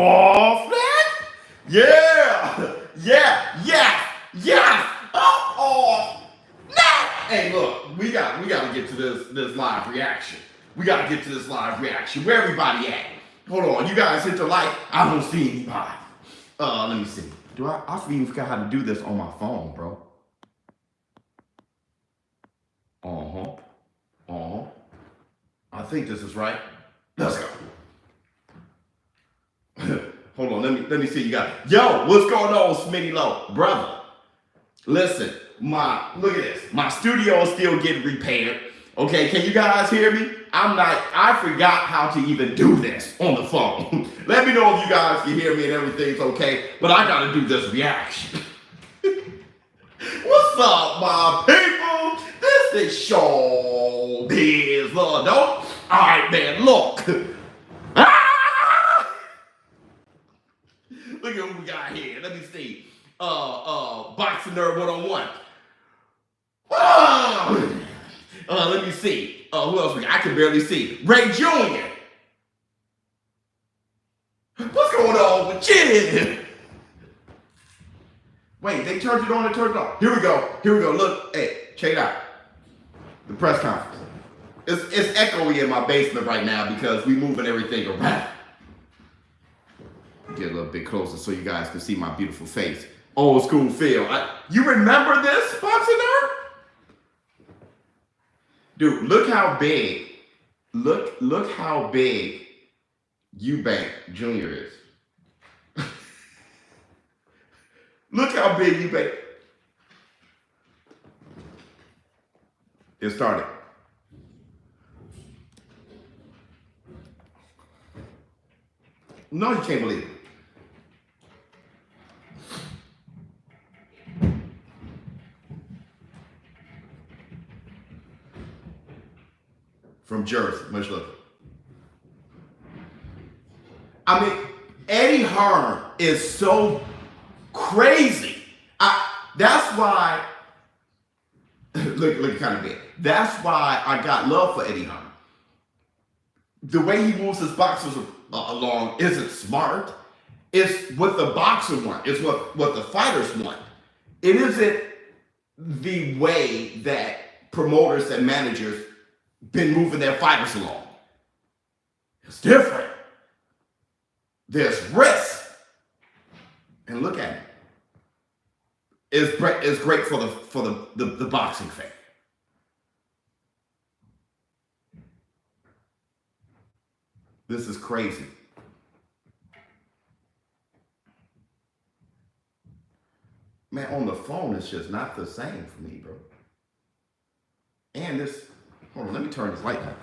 Oh, snap! Yeah! Yeah! Oh, snap! Hey, look, we gotta get to this live reaction. We gotta get to this live reaction. Where everybody at? Hold on, you guys hit the like. I don't see anybody. Let me see. I even forgot how to do this on my phone, bro. I think this is right. Let's go. Hold on, let me see you guys. Yo, what's going on, Smitty Low? Brother, listen, look at this. My studio is still getting repaired. Okay, can you guys hear me? I forgot how to even do this on the phone. Let me know if you guys can hear me and everything's okay, but I gotta do this reaction. What's up, my people? This is ShowBizz The Advice. All right, man, look. Look at what we got here. Let me see. Boxing Nerd 101. Let me see. Who else we got? I can barely see. Ray Jr. What's going on with you? Wait, they turned it on and turned it off. Here we go. Look, hey, check it out. The press conference. It's echoey in my basement right now because we moving everything around. Get a little bit closer so you guys can see my beautiful face. Old school feel. You remember this, Boxing Nerd? Dude, look how big. Look how big Eubank Jr. is. Look how big Eubank. It started. No, you can't believe it. From Jersey, much love. I mean, Eddie Hearn is so crazy. That's why, look kind of big. That's why I got love for Eddie Hearn. The way he moves his boxers along isn't smart. It's what the boxer want. It's what the fighters want. It isn't the way that promoters and managers been moving their fighters along. It's different. There's risk. And look at it. It's great for the boxing fan. This is crazy. Man, on the phone, it's just not the same for me, bro. And this, hold on, let me turn this light down.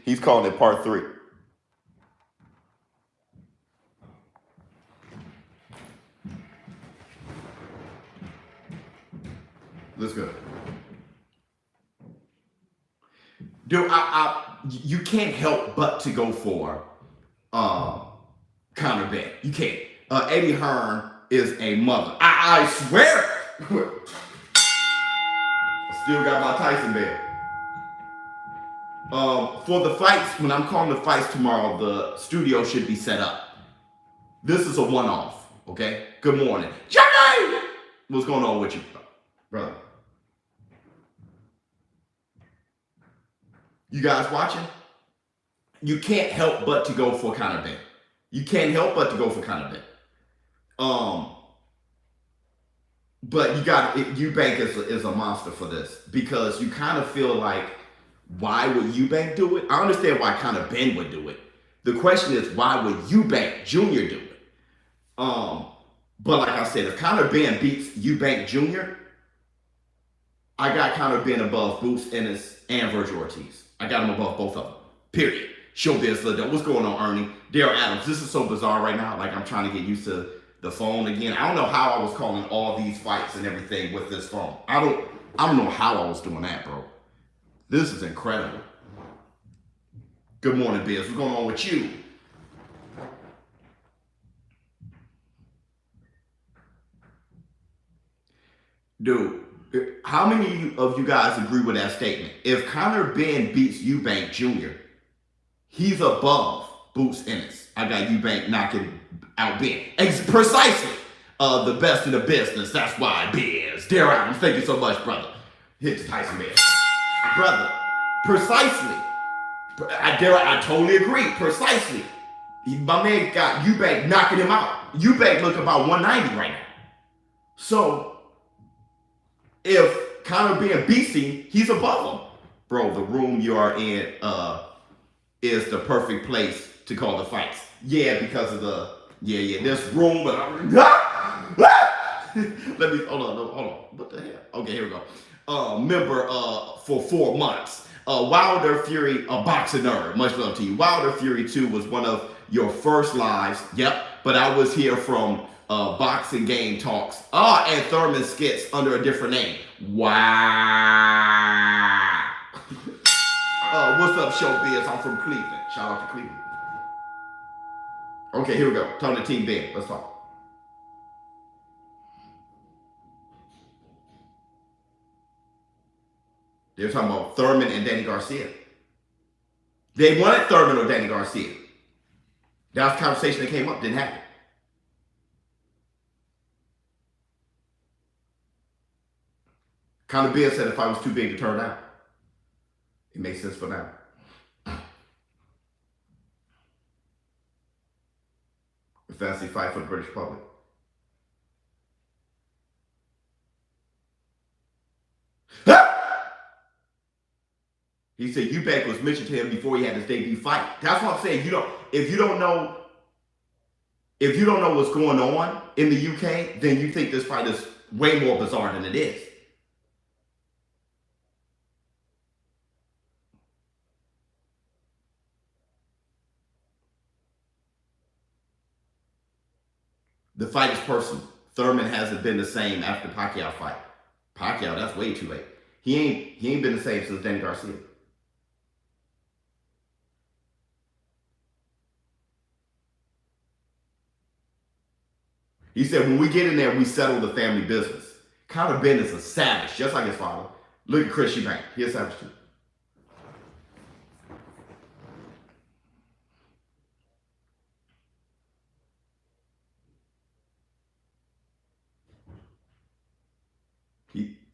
He's calling it part 3. Let's go. Dude, you can't help but to go for Conor Benn. You can't. Eddie Hearn is a mother. I swear. Still got my Tyson belt. For the fights, when I'm calling the fights tomorrow, the studio should be set up. This is a one-off, okay? Good morning. Johnny! What's going on with you, brother? You guys watching? You can't help but to go for Conor Benn. You can't help but to go for Conor Benn. But you got Eubank is a monster for this because you kind of feel like, why would Eubank do it? I understand why Conor Benn would do it. The question is, why would Eubank Jr. do it? But like I said, if Conor Benn beats Eubank Jr., I got Conor Benn above Boots Ennis and Virgil Ortiz. I got him above both of them. Period. ShowBizz The Advice. What's going on, Ernie? Daryl Adams. This is so bizarre right now. Like, I'm trying to get used to the phone again. I don't know how I was calling all these fights and everything with this phone. I don't know how I was doing that, bro. This is incredible. Good morning, Biz. What's going on with you? Dude, How many of you guys agree with that statement? If Benn beats Eubank Jr., he's above Boots Ennis. I got Eubank knocking out Benn. Precisely. The best in the business. That's why Biz. Dear Adams, thank you so much, brother. Hit Tyson Biz. Brother, precisely. I totally agree. Precisely. My man got Eubank knocking him out. Eubank look about 190 right now. So, if Benn beats him, he's above him. Bro, the room you are in is the perfect place to call the fights. Yeah, because of this room. Let me, hold on. What the hell? Okay, here we go. Member for 4 months. Wilder Fury, a boxing nerd. Much love to you. Wilder Fury 2 was one of your first lives. Yep, but I was here from Boxing Game Talks. And Thurman Skits under a different name. Wow. What's up, ShowBizz? I'm from Cleveland. Shout out to Cleveland. Okay, here we go. Talking to Team Benn. Let's talk. They're talking about Thurman and Danny Garcia. They wanted Thurman or Danny Garcia. That was a conversation that came up. Didn't happen. Benn said if I was too big to turn out. It makes sense for now. A fancy fight for the British public. He said Eubank was mentioned to him before he had his debut fight. That's what I'm saying. If you don't know what's going on in the UK, then you think this fight is way more bizarre than it is. The fight is personal. Thurman hasn't been the same after the Pacquiao fight. Pacquiao, that's way too late. He ain't been the same since Danny Garcia. He said, when we get in there, we settle the family business. Benn is a savage, just like his father. Look at Chris Eubank. He's a savage too.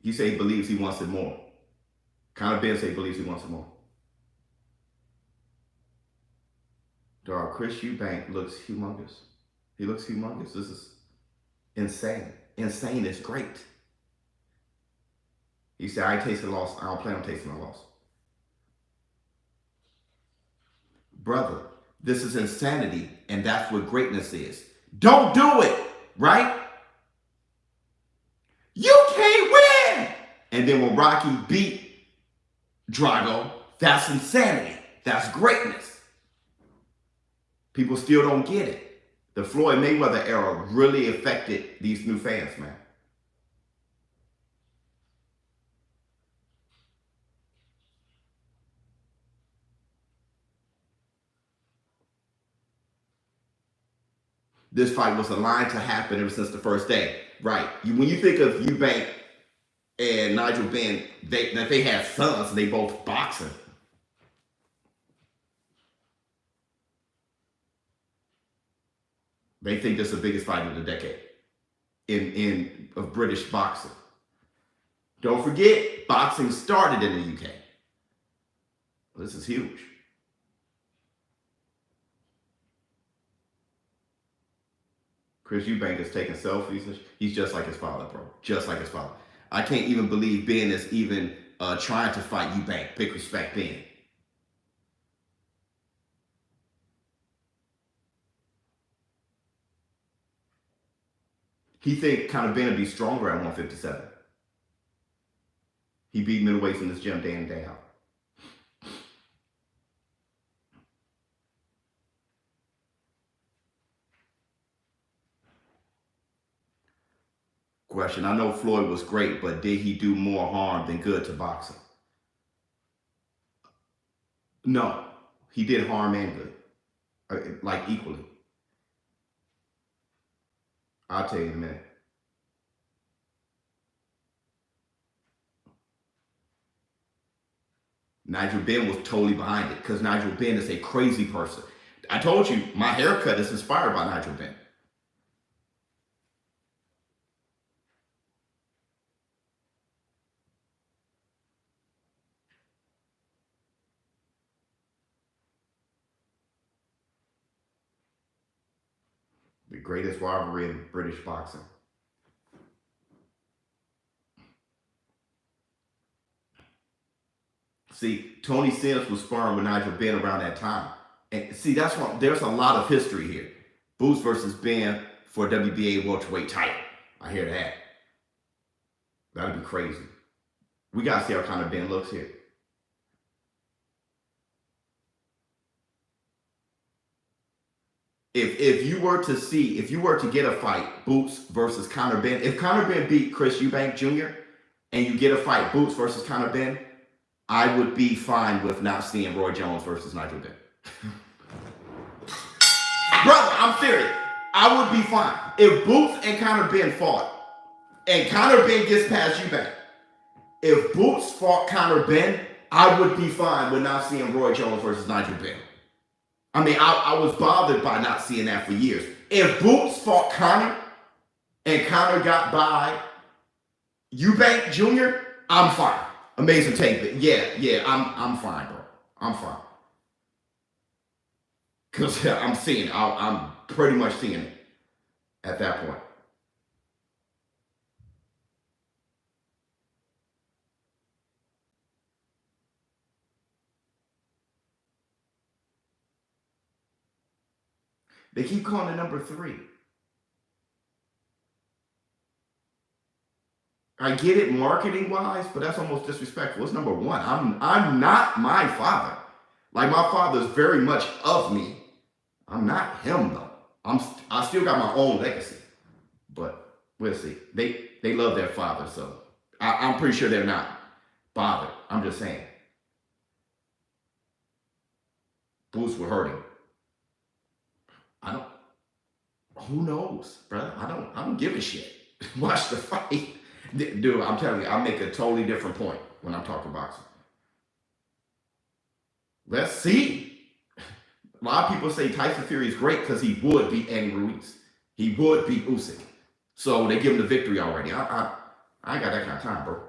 He said he believes he wants it more. Benn said he believes he wants it more. Dog, Chris Eubank looks humongous. He looks humongous. This is insane. Insane is great. He said, I tasted a loss. I don't plan on tasting a loss. Brother, this is insanity, and that's what greatness is. Don't do it, right? You can't win! And then when Rocky beat Drago, that's insanity. That's greatness. People still don't get it. The Floyd Mayweather era really affected these new fans, man. This fight was aligned to happen ever since the first day. Right. When you think of Eubank and Nigel Benn, they had sons and they both boxing. They think this is the biggest fight of the decade of British boxing. Don't forget, boxing started in the UK. This is huge. Chris Eubank is taking selfies. He's just like his father, bro. Just like his father. I can't even believe Benn is even trying to fight Eubank. Big respect, Benn. He think Benn would be stronger at 157. He beat middleweights in this gym day in, day out. Question. I know Floyd was great, but did he do more harm than good to boxing? No. He did harm and good. Like equally. I'll tell you in a minute. Nigel Benn was totally behind it because Nigel Benn is a crazy person. I told you, my haircut is inspired by Nigel Benn. The greatest rivalry in British boxing. See, Tony Sims was sparring with Nigel Benn around that time. And see, that's why there's a lot of history here. Boots versus Benn for WBA welterweight title. I hear that. That'd be crazy. We gotta see how kind of Benn looks here. If you were to get a fight, Boots versus Conor Benn, if Conor Benn beat Chris Eubank Jr. and you get a fight, Boots versus Conor Benn, I would be fine with not seeing Roy Jones versus Nigel Benn. Brother, I'm serious. I would be fine. If Boots and Conor Benn fought, and Conor Benn gets past Eubank, if Boots fought Conor Benn, I would be fine with not seeing Roy Jones versus Nigel Benn. I mean, I was bothered by not seeing that for years. If Boots fought Conor and Conor got by Eubank Jr., I'm fine. Amazing take, but yeah, I'm fine, bro. I'm fine. Because I'm seeing it. I'm pretty much seeing it at that point. They keep calling it number 3. I get it marketing wise, but that's almost disrespectful. It's number 1. I'm not my father. Like, my father's very much of me. I'm not him though. I still got my own legacy. But we'll see. They love their father, so I'm pretty sure they're not bothered. I'm just saying. Boots were hurting. Who knows, brother? I don't give a shit. Watch the fight. Dude, I'm telling you, I make a totally different point when I'm talking boxing. Let's see. A lot of people say Tyson Fury is great because he would beat Andy Ruiz. He would beat Usyk. So they give him the victory already. I ain't got that kind of time, bro.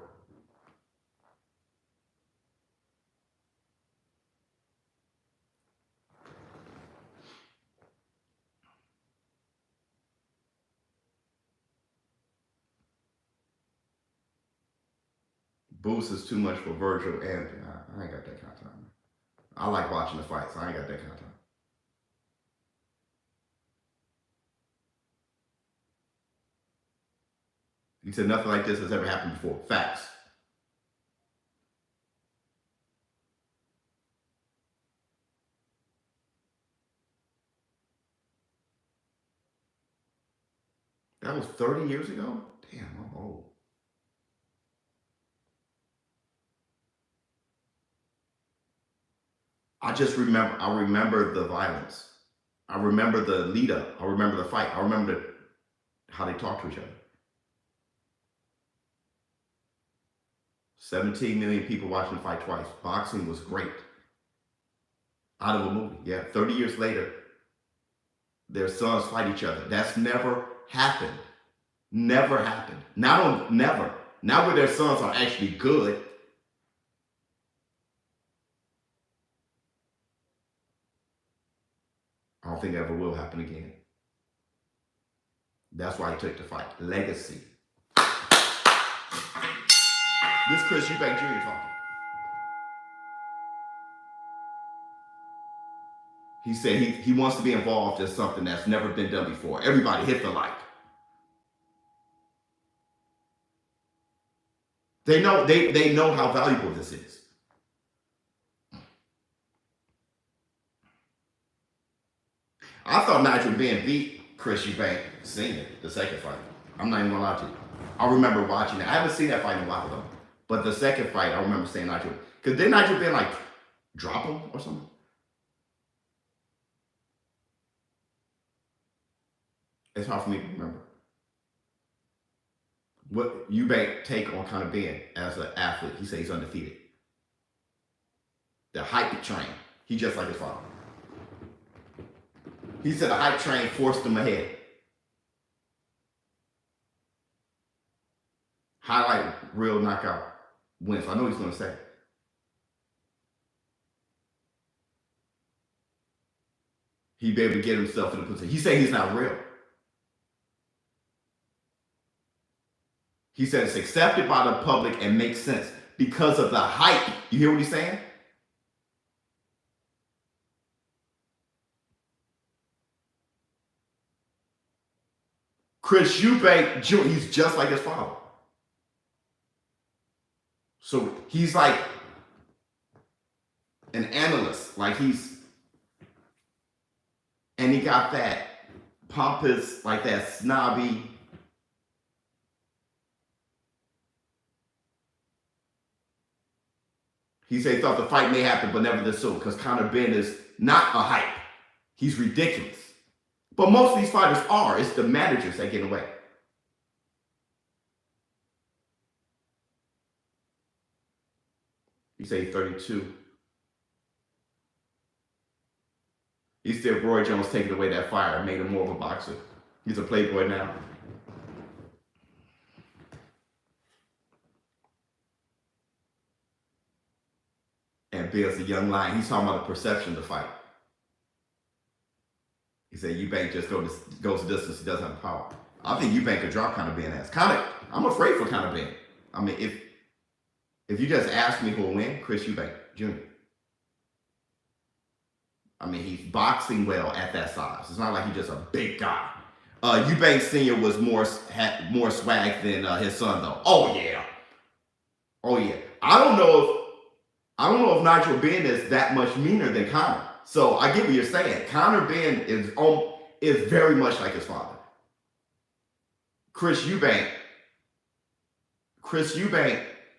Boost is too much for Virgil, and I ain't got that kind of time. I like watching the fights. I ain't got that kind of time. He said nothing like this has ever happened before. Facts. That was 30 years ago? Damn, I'm old. I remember the violence. I remember the lead up. I remember the fight. I remember how they talked to each other. 17 million people watching the fight twice. Boxing was great. Out of a movie. Yeah, 30 years later, their sons fight each other. That's never happened. Never happened. Never. Now where their sons are actually good. I don't think it ever will happen again. That's why he took the fight. Legacy. This Chris Eubank Jr. talking. He said he wants to be involved in something that's never been done before. Everybody hit the like. They know how valuable this is. I thought Nigel Benn beat Chris Eubank Sr. the second fight. I'm not even gonna lie to you. I remember watching that. I haven't seen that fight in a while though. But the second fight, I remember saying Nigel. Because didn't Nigel Benn like drop him or something? It's hard for me to remember. What Eubank take on Conor Benn as an athlete? He said he's undefeated. The hype train. He just like his father. He said the hype train forced him ahead. Highlight real knockout wins. I know he's going to say. He'd be able to get himself in a position. He said he's not real. He said it's accepted by the public and makes sense because of the hype. You hear what he's saying? Chris Eubank Jr., he's just like his father. So he's like an analyst. Like and he got that pompous, like that snobby. He said he thought the fight may happen, but never this soon, because Conor Benn is not a hype. He's ridiculous. But most of these fighters are. It's the managers that get away. He said he's 32. He said Roy Jones taking away that fire and made him more of a boxer. He's a playboy now. And Bill's a young lion. He's talking about the perception of the fight. He said Eubank just goes the distance. He doesn't have the power. I think Eubank could drop Conor Benn ass. I'm afraid for Conor Benn. I mean, if you just ask me who will win, Chris Eubank Jr. I mean, he's boxing well at that size. It's not like he's just a big guy. Eubank Sr. had more swag than his son, though. Oh yeah. I don't know if Nigel Benn is that much meaner than Conor. So I get what you're saying. Conor Benn is very much like his father. Chris Eubank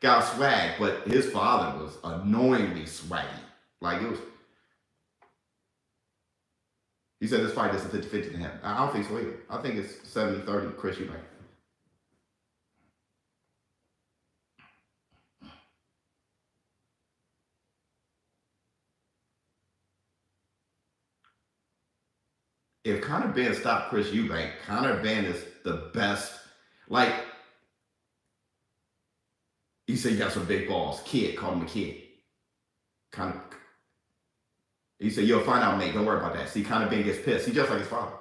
got swag, but his father was annoyingly swaggy. Like it was. He said this fight is a 50-50 to him. I don't think so either. I think it's 70-30 Chris Eubank. If Conor Benn stopped Chris Eubank, Conor Benn is the best. Like, he said he got some big balls. Kid, call him a kid. He said, you'll find out, mate. Don't worry about that. See, Conor Benn gets pissed. He's just like his father.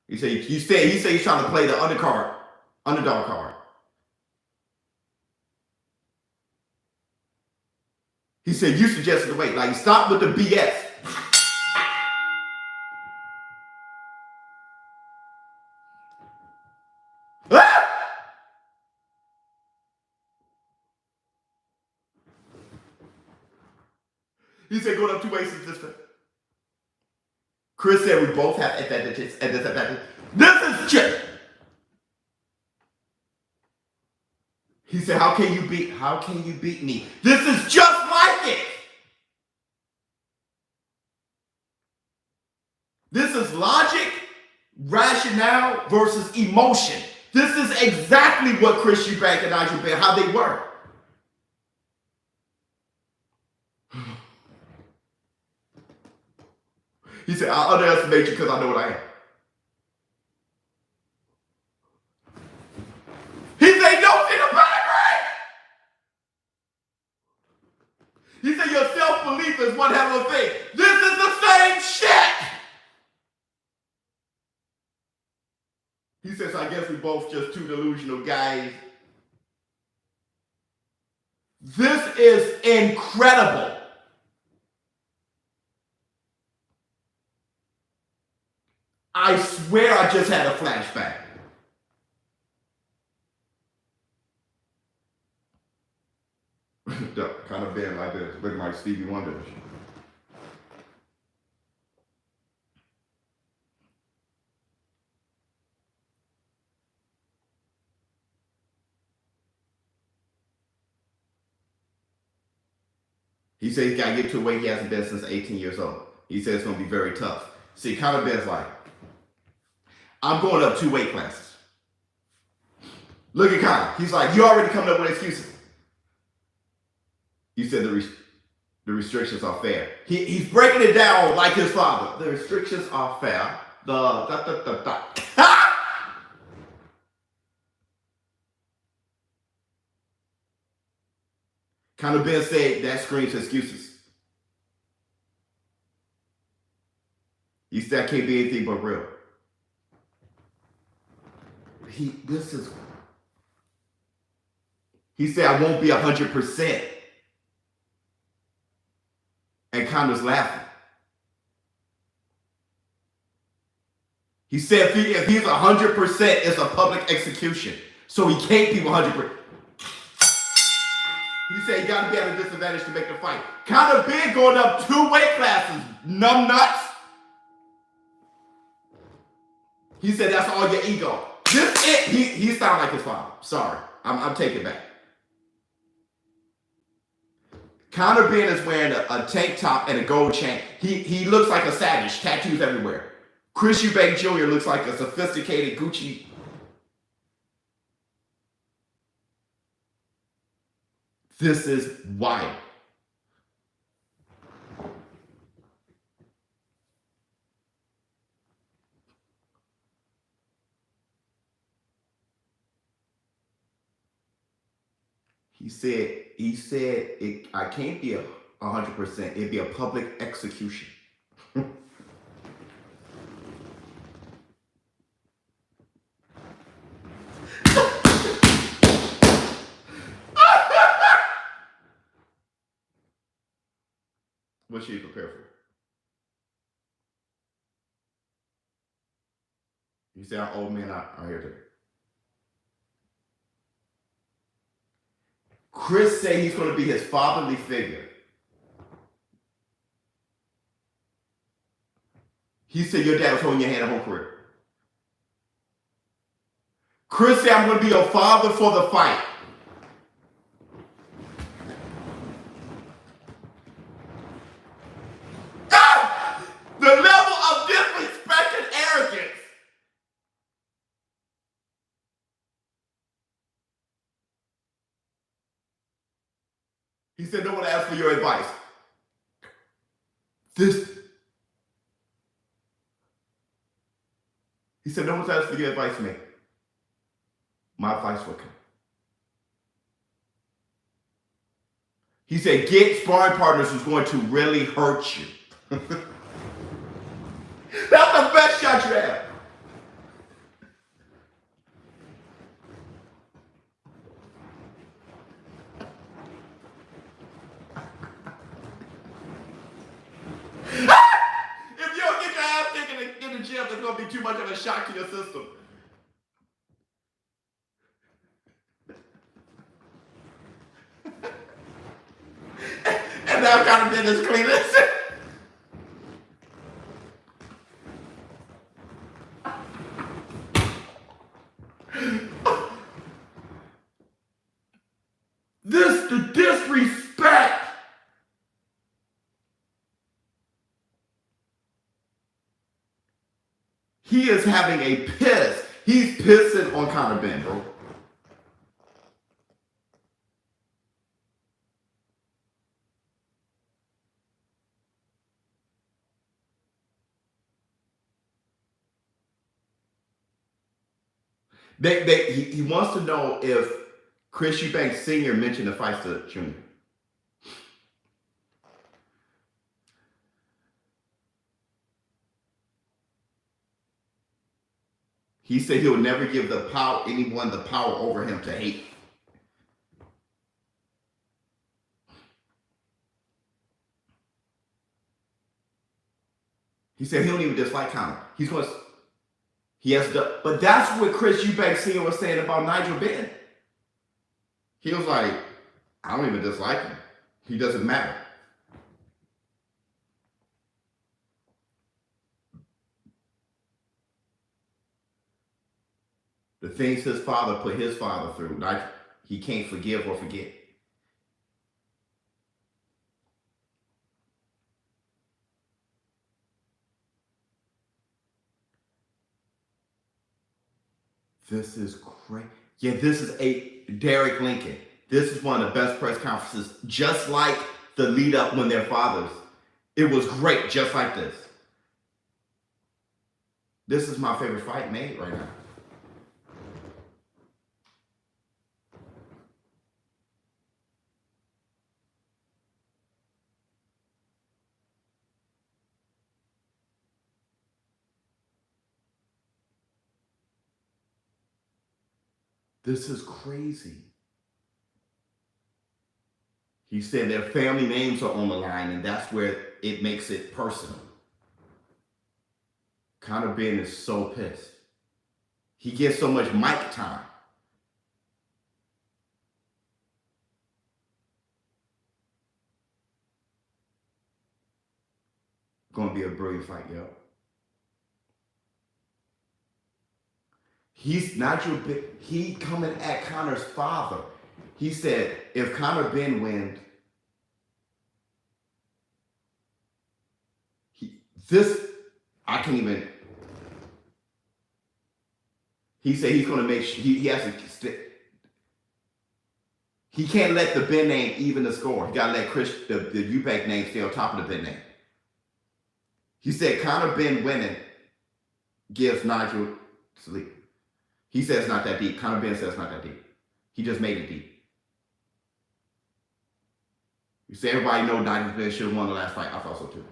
He said he's trying to play the underdog card. He said, you suggested the way. Like, stop with the BS. He said, going up 2 ways is this. Chris said we both have advantages and disadvantages. This is Chip. He said, how can you beat me? This is just like it. This is logic, rationale versus emotion. This is exactly what Chris Eubank and Nigel Benn, how they were. He said, I underestimate you because I know what I am. He said, don't see the pedigree. He said, your self-belief is one hell of a thing. This is the same shit. He says, I guess we both just two delusional guys. This is incredible. I swear I just had a flashback. Kind of been like this, looking like Stevie Wonder. He said he's got to get to a weight he hasn't been since 18 years old. He said it's going to be very tough. See, Conor Benn's like, I'm going up 2 weight classes. Look at Connor. He's like, you already coming up with excuses. You said the restrictions are fair. He's breaking it down like his father. The restrictions are fair. Connor Benn said that screams excuses. He said, I can't be anything but real. He said, I won't be 100%. And Connor's laughing. He said, if he's 100%, it's a public execution. So he can't be 100%. He said, you got to be at a disadvantage to make the fight. Connor Benn going up 2 weight classes, numb nuts. He said, that's all your ego. He sounded like his father. Sorry, I'm taking it back. Connor Benn is wearing a tank top and a gold chain. He looks like a savage, tattoos everywhere. Chris Eubank Jr. looks like a sophisticated Gucci. This is wild. He said, I can't be 100%. It'd be a public execution. What should you prepare for? You say our old men are here today. Chris said he's going to be his fatherly figure. He said your dad was holding your hand the whole career. Chris said, I'm going to be your father for the fight. The level of disrespect and arrogance. He said, no one asked for your advice. He said, no one's asked for your advice, man. My advice will come. He said, get sparring partners who's going to really hurt you. That's the best shot you have. If you don't get your ass kicked in the gym, it's going to be too much of a shock to your system. And now Connor Benn is clean this. The disrespect. He is having a piss. He's pissing on Connor Benn, bro. He wants to know if Chris Eubank Sr. mentioned the fights to Jr. He said he'll never give anyone the power over him to hate. He said he don't even dislike Connor. But that's what Chris Eubank Sr. was saying about Nigel Benn. He was like, I don't even dislike him. He doesn't matter. The things his father put his father through, he can't forgive or forget. This is crazy. Yeah, this is Derek Lincoln. This is one of the best press conferences, just like the lead up when they're fathers. It was great, just like this. This is my favorite fight made right now. This is crazy. He said their family names are on the line, and that's where it makes it personal. Conor Benn is so pissed. He gets so much mic time. Gonna be a brilliant fight, yo. He's Nigel. He coming at Conor's father. He said if Conor Benn wins, I can't even. He said he's gonna make sure he has to. He can't let the Benn name even the score. He gotta let the Eubank name stay on top of the Benn name. He said Conor Benn winning gives Nigel sleep. He says it's not that deep. Conor Benn says it's not that deep. He just made it deep. You say everybody know Nigel Benn should have won the last fight. I thought so too.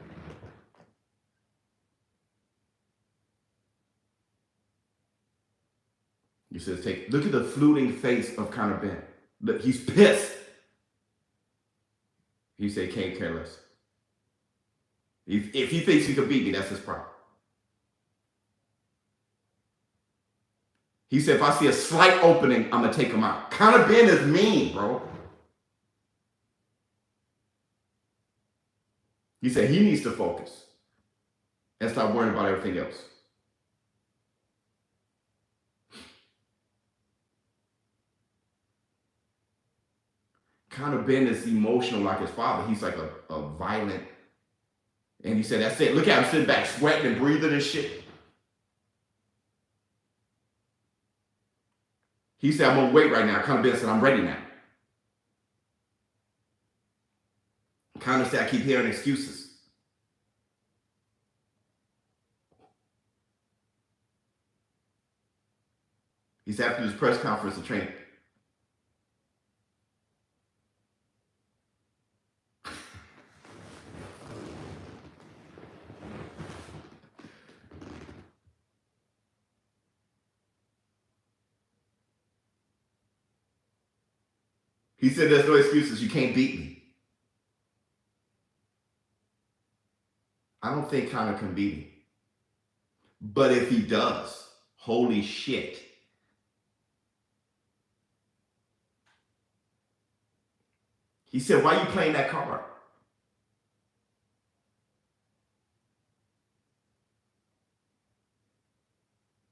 He says, look at the fluting face of Conor Benn. Look, he's pissed. He said, can't care less. If he thinks he could beat me, that's his problem. He said, if I see a slight opening, I'm going to take him out. Conor Benn is mean, bro. He said he needs to focus and stop worrying about everything else. Conor Benn is emotional like his father. He's like a violent. And he said, that's it. Look at him sitting back, sweating and breathing and shit. He said, I'm going to wait right now. Conor Benn said, I'm ready now. Conor said, I keep hearing excuses. He said, after this press conference, the training. He said, there's no excuses. You can't beat me. I don't think Conor can beat me. But if he does, holy shit. He said, why are you playing that card?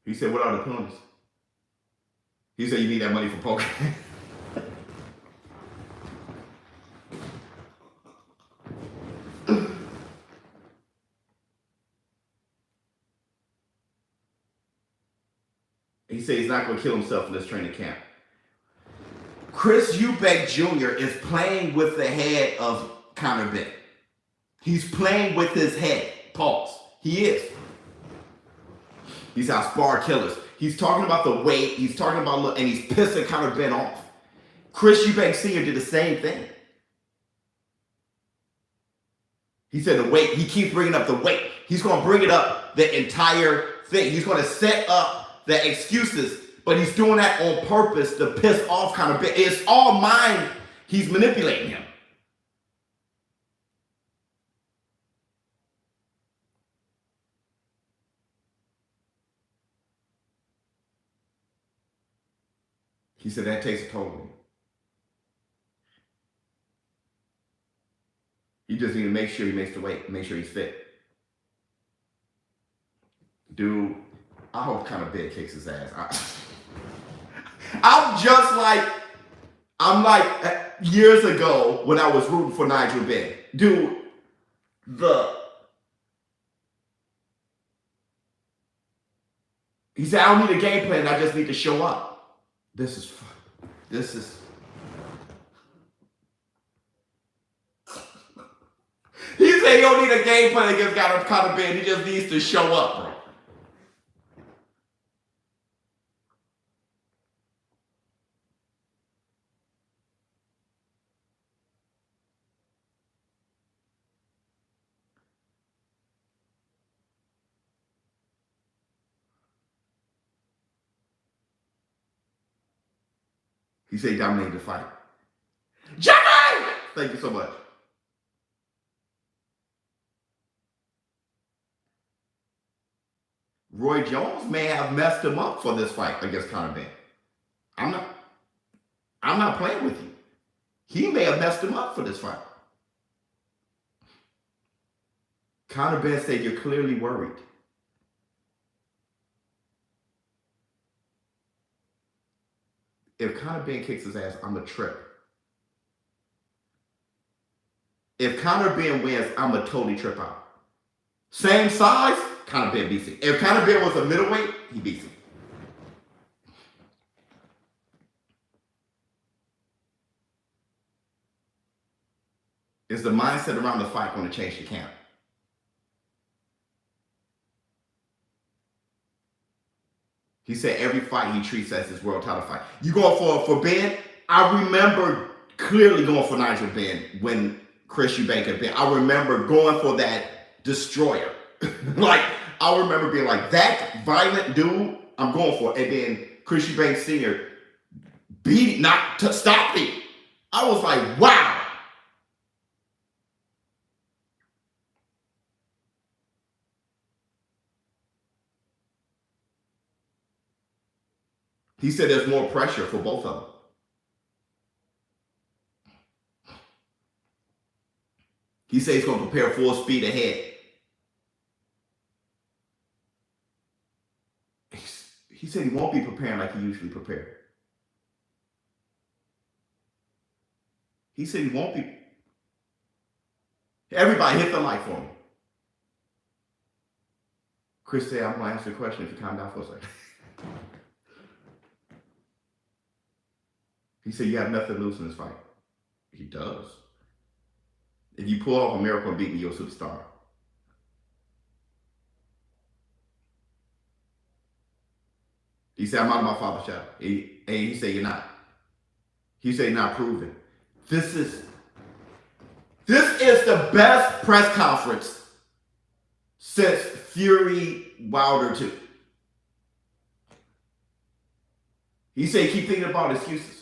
He said, what are the penalties? He said, you need that money for poker. He said he's not going to kill himself in this training camp. Eubank Jr. is playing with the head of Conor Benn. He's playing with his head. Pause. He is. He's our spar killers. He's talking about the weight. He's talking about, and he's pissing Conor Benn off. Eubank Sr. did the same thing. He said the weight. He keeps bringing up the weight. He's going to bring it up the entire thing. He's going to set up the excuses, but he's doing that on purpose to piss off Conor Benn. It's all mind. He's manipulating him. He said that takes a toll on him. He just need to make sure he makes the weight, make sure he's fit. Dude, I hope Conor Benn kicks his ass. I'm like years ago when I was rooting for Nigel Benn. Dude, he said, I don't need a game plan, I just need to show up. This is fun. This is. He said he don't need a game plan against Conor Benn. He just needs to show up, bro. He said he dominated the fight. Jimmy! Thank you so much. Roy Jones may have messed him up for this fight against Conor Benn. I'm not playing with you. He may have messed him up for this fight. Conor Benn said you're clearly worried. If Conor Benn kicks his ass, I'm a trip. If Conor Benn wins, I'm a totally trip out. Same size, Conor Benn beats him. If Conor Benn was a middleweight, he beats him. Is the mindset around the fight going to change the camp? He said every fight he treats as his world title fight. You going for Benn? I remember clearly going for Nigel Benn when Chris Eubank and Benn. I remember going for that destroyer. Like, I remember being like, that violent dude, I'm going for it. And then Chris Eubank Sr. beat, not to stop me. I was like, wow. He said there's more pressure for both of them. He said he's going to prepare full speed ahead. He said he won't be preparing like he usually prepared. He said he won't be. Everybody hit the like for me. Chris said, I'm going to answer the question if you calm down for a second. He said, you have nothing to lose in this fight. He does. If you pull off a miracle and beat me, you're a superstar. He said, I'm out of my father's shadow. And he said, you're not. He said, you're not proven. This is the best press conference since Fury Wilder 2. He said, keep thinking about excuses.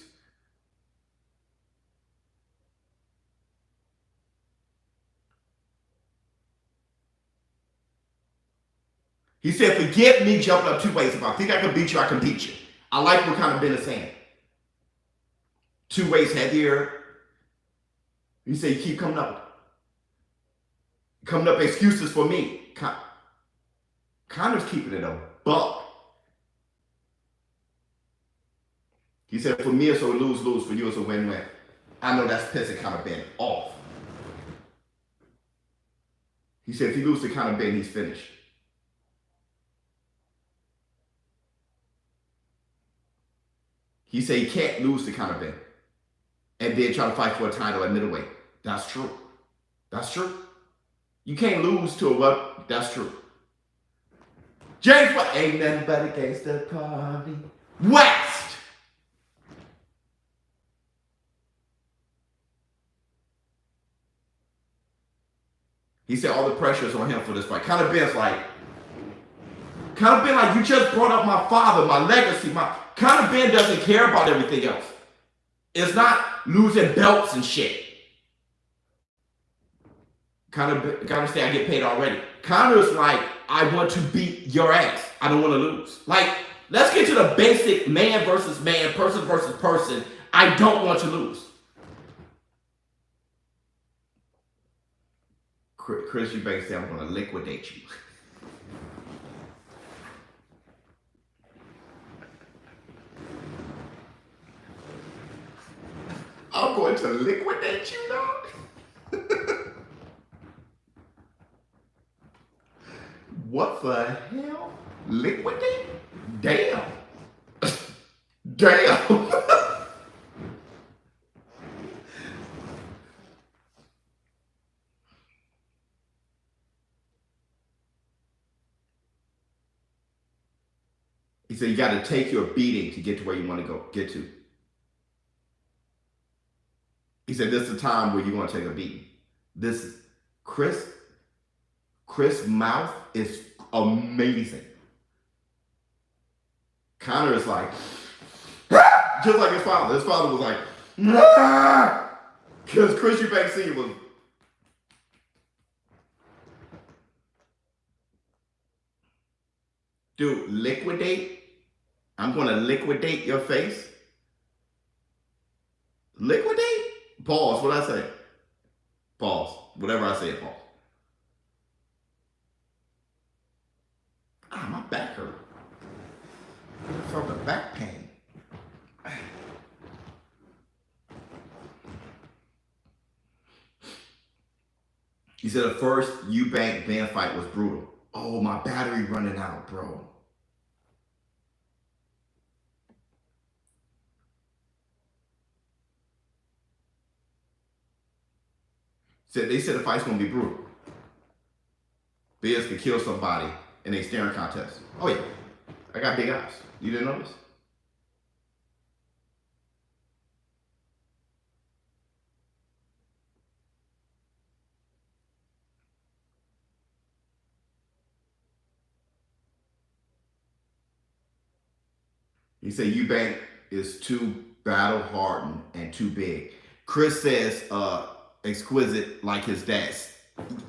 He said, forget me jumping up 2 weights. If I think I can beat you, I can beat you. I like what kind of Benn is saying. 2 weights heavier. He said, you keep coming up excuses for me. Conor's keeping it a buck. He said, for me, it's a lose-lose. For you, it's a win-win. I know that's pissing Conor Benn off. He said, if you lose to Conor Benn, he's finished. He said he can't lose to Conor Benn and then try to fight for a title at middleweight. That's true. That's true. You can't lose to a what? That's true. James, what? Ain't nothing but a gangster party. West. He said all the pressure is on him for this fight. Conor Benn's like, you just brought up my father, my legacy, Conor Benn doesn't care about everything else. It's not losing belts and shit. Conor say I get paid already. Conor's like, I want to beat your ass. I don't want to lose. Like, let's get to the basic man versus man, person versus person. I don't want to lose. Chris Eubank said, I'm going to liquidate you. I'm going to liquidate you, dog. What the hell? Liquidate? Damn. Damn. He said you got to take your beating to get to where you want to get to. He said this is the time where you're going to take a beating. This Chris mouth is amazing. Connor is like, just like his father. His father was like, because Chris Eubank Sr. was. Dude, liquidate. I'm going to liquidate your face. Liquidate? Pause. What I say? Pause. Whatever I say, pause. Ah, my back hurt. From the back pain. He said the first Eubank Benn fight was brutal. Oh, my battery running out, bro. They said the fight's gonna be brutal. Biz could kill somebody in a staring contest. Oh yeah, I got big eyes. You didn't notice? He said Eubank is too battle hardened and too big. Chris says exquisite like his dad's.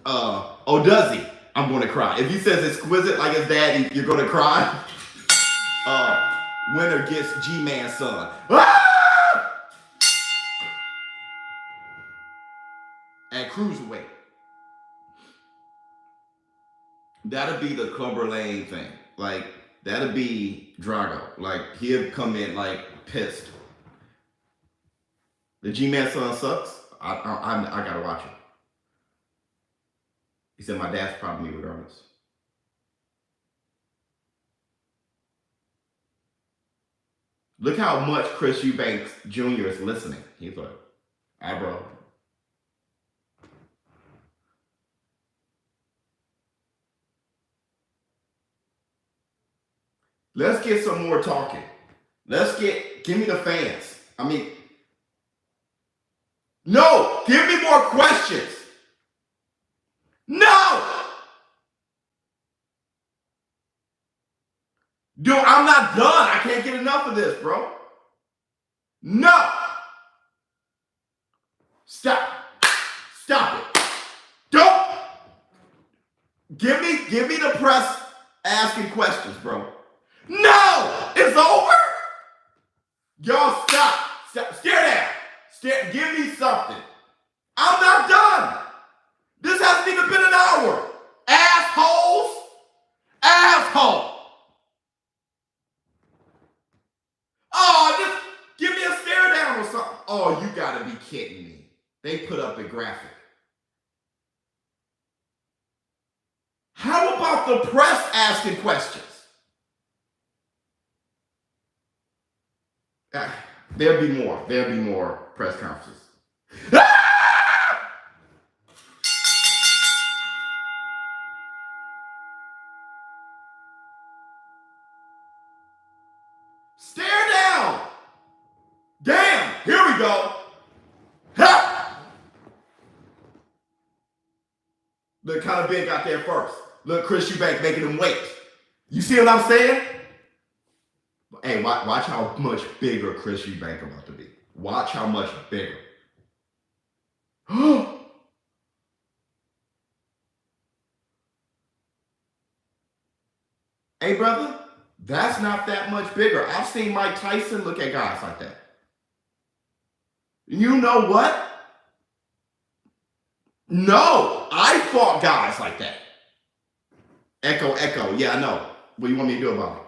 Oh, does he? I'm going to cry. If he says exquisite like his dad, you're going to cry. Winner gets G-Man's son. Ah! At cruiserweight. That'll be the Clubber Lane thing. Like, that'll be Drago. Like, he'll come in, like, pissed. The G-Man's son sucks. I gotta watch it. He said, my dad's probably me regardless. Look how much Chris Eubank Jr. is listening. He's like, ah, bro. Let's get some more talking. Give me the fans. I mean, no, give me more questions. No! Dude, I'm not done. I can't get enough of this, bro. No! Stop. Stop it. Don't! Give me the press asking questions, bro. No! It's over? Y'all stop. Stare down. Give me something. I'm not done. This hasn't even been an hour. Assholes. Asshole. Oh, just give me a stare down or something. Oh, you gotta be kidding me. They put up a graphic. How about the press asking questions? There'll be more. There'll be more press conferences. Stare down. Damn. Here we go. Ha! Look, kind of big got there first. Look, Chris Eubank making him wait. You see what I'm saying? Hey, watch how much bigger Chris Eubank about to be. Watch how much bigger. Hey, brother, that's not that much bigger. I've seen Mike Tyson look at guys like that. You know what? No, I fought guys like that. Echo. Yeah, I know. What do you want me to do about it?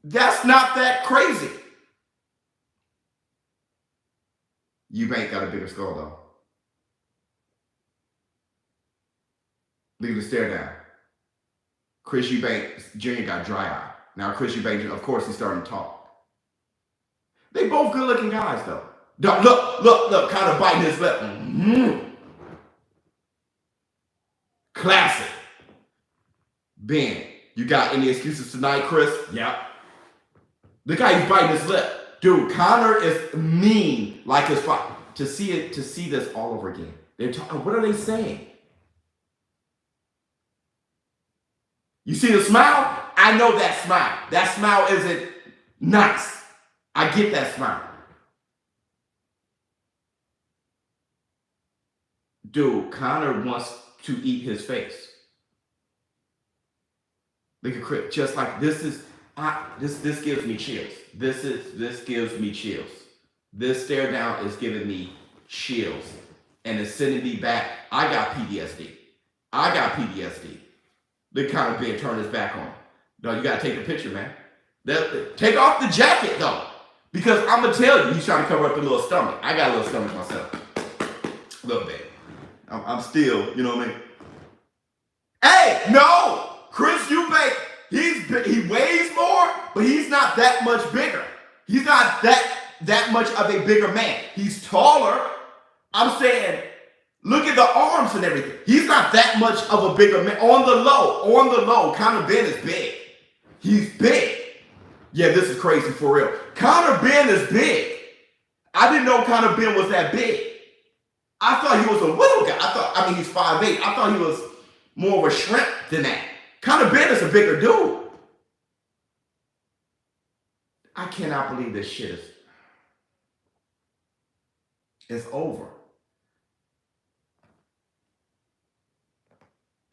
That's not that crazy. Eubank got a bigger skull, though. Leave the stare down. Chris Eubank Jr. got dry eye. Now Chris Eubank Jr., of course, he's starting to talk. They both good looking guys though. Look, kind of biting his lip. Classic. Ben, you got any excuses tonight, Chris? Yep. The guy who's biting his lip. Dude, Conor is mean like his father. To see this all over again. They're talking, what are they saying? You see the smile? I know that smile. That smile isn't nice. I get that smile. Dude, Conor wants to eat his face. Look at Chris, just like this gives me chills. This gives me chills. This stare down is giving me chills. And it's sending me back. I got PTSD. Look kind of being turned his back on. No, you gotta take the picture, man. Take off the jacket though. Because I'm gonna tell you, he's trying to cover up the little stomach. I got a little stomach myself. A little bit. I'm still, you know what I mean? Hey, no! Chris Eubank, he weighs more, but he's not that much bigger. He's not that much of a bigger man. He's taller. I'm saying, look at the arms and everything. He's not that much of a bigger man. On the low, Conor Benn is big. He's big. Yeah, this is crazy for real. Conor Benn is big. I didn't know Conor Benn was that big. I thought he was a little guy. He's 5'8". I thought he was more of a shrimp than that. Conor Benn is a bigger dude. I cannot believe this shit it's over.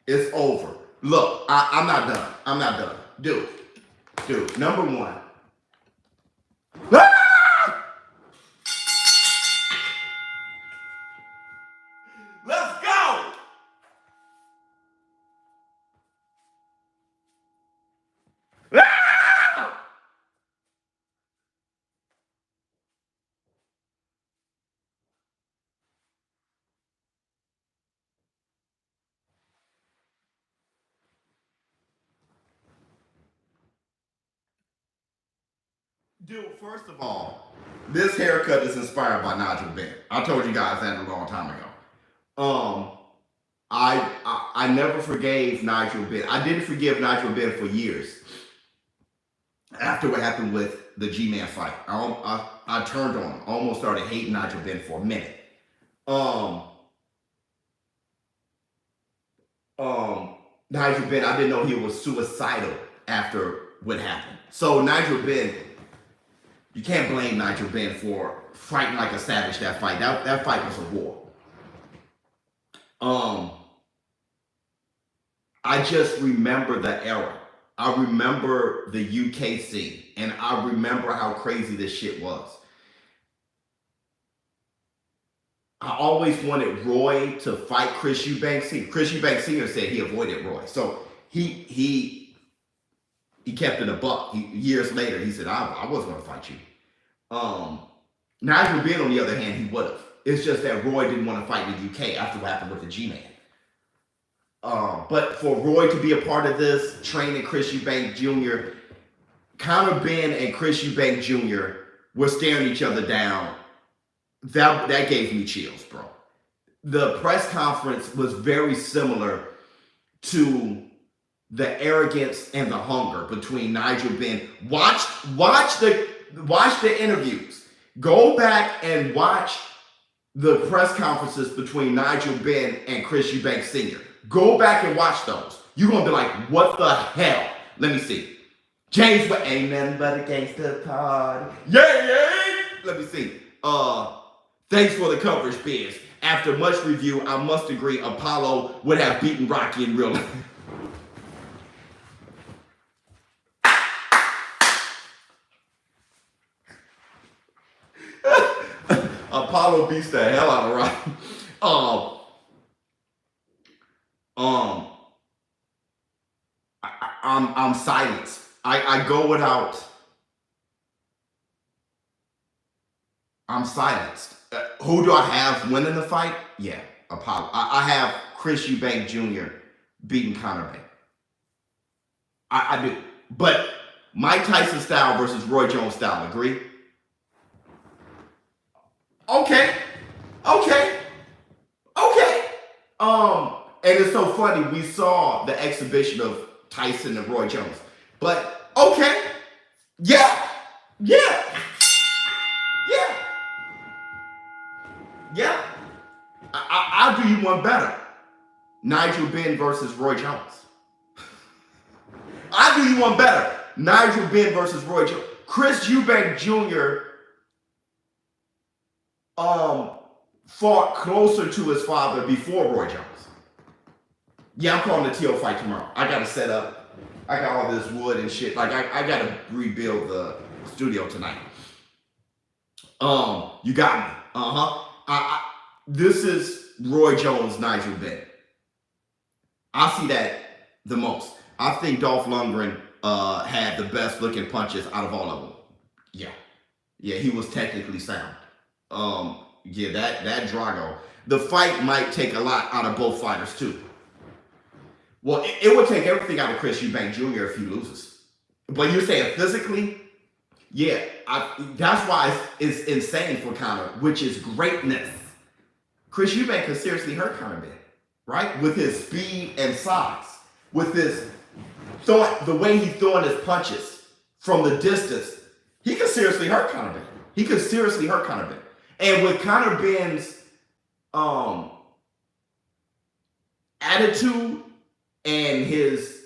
It's over. Look, I'm not done. Dude, number one. Ah! Let's go! Ah! Dude, first of all, this haircut is inspired by Nigel Benn. I told you guys that a long time ago. I never forgave Nigel Benn. I didn't forgive Nigel Benn for years. After what happened with the G-Man fight, I turned on him. Almost started hating Nigel Benn for a minute. Nigel Benn, I didn't know he was suicidal after what happened. So Nigel Benn, you can't blame Nigel Benn for fighting like a savage that fight. That fight was a war. I just remember the era. I remember the UK scene, and I remember how crazy this shit was. I always wanted Roy to fight Chris Eubank Sr. Chris Eubank Sr. said he avoided Roy. So he kept it a buck. Years later, he said, I wasn't going to fight you. Nigel Benn, on the other hand, he would have. It's just that Roy didn't want to fight in the UK after what happened with the G-Man. But for Roy to be a part of this, training Chris Eubank Jr., Conor Benn and Chris Eubank Jr. were staring each other down. That gave me chills, bro. The press conference was very similar to the arrogance and the hunger between Nigel Benn. Watch the interviews. Go back and watch the press conferences between Nigel Benn and Chris Eubank Sr. Go back and watch those. You're going to be like, what the hell? Let me see. James, ain't nothing but a gangster party. Yeah. Let me see. Thanks for the coverage, Biz. After much review, I must agree Apollo would have beaten Rocky in real life. Apollo beats the hell out of Rocky. I'm silenced. I go without. I'm silenced. Who do I have winning the fight? Yeah, Apollo. I have Chris Eubank Jr. beating Conor Benn. I do. But Mike Tyson style versus Roy Jones style, agree? Okay. Okay. Okay. And it's so funny, we saw the exhibition of Tyson and Roy Jones. But okay. Yeah. Yeah. Yeah. Yeah. I'll do you one better. Nigel Benn versus Roy Jones. I'll do you one better. Nigel Benn versus Roy Jones. Chris Eubank Jr. Fought closer to his father before Roy Jones. Yeah, I'm calling the TO fight tomorrow. I got to set up. I got all this wood and shit. Like, I got to rebuild the studio tonight. You got me. This is Roy Jones, Nigel Benn. I see that the most. I think Dolph Lundgren had the best looking punches out of all of them. Yeah, he was technically sound. Yeah, that Drago. The fight might take a lot out of both fighters too. Well, it would take everything out of Chris Eubank Jr. if he loses. But you're saying physically? Yeah, that's why it's insane for Conor, which is greatness. Chris Eubank could seriously hurt Conor Benn, right? With his speed and size, with his the way he's throwing his punches from the distance, he could seriously hurt Conor Benn. He could seriously hurt Conor Benn. And with Conor Benn's attitude and his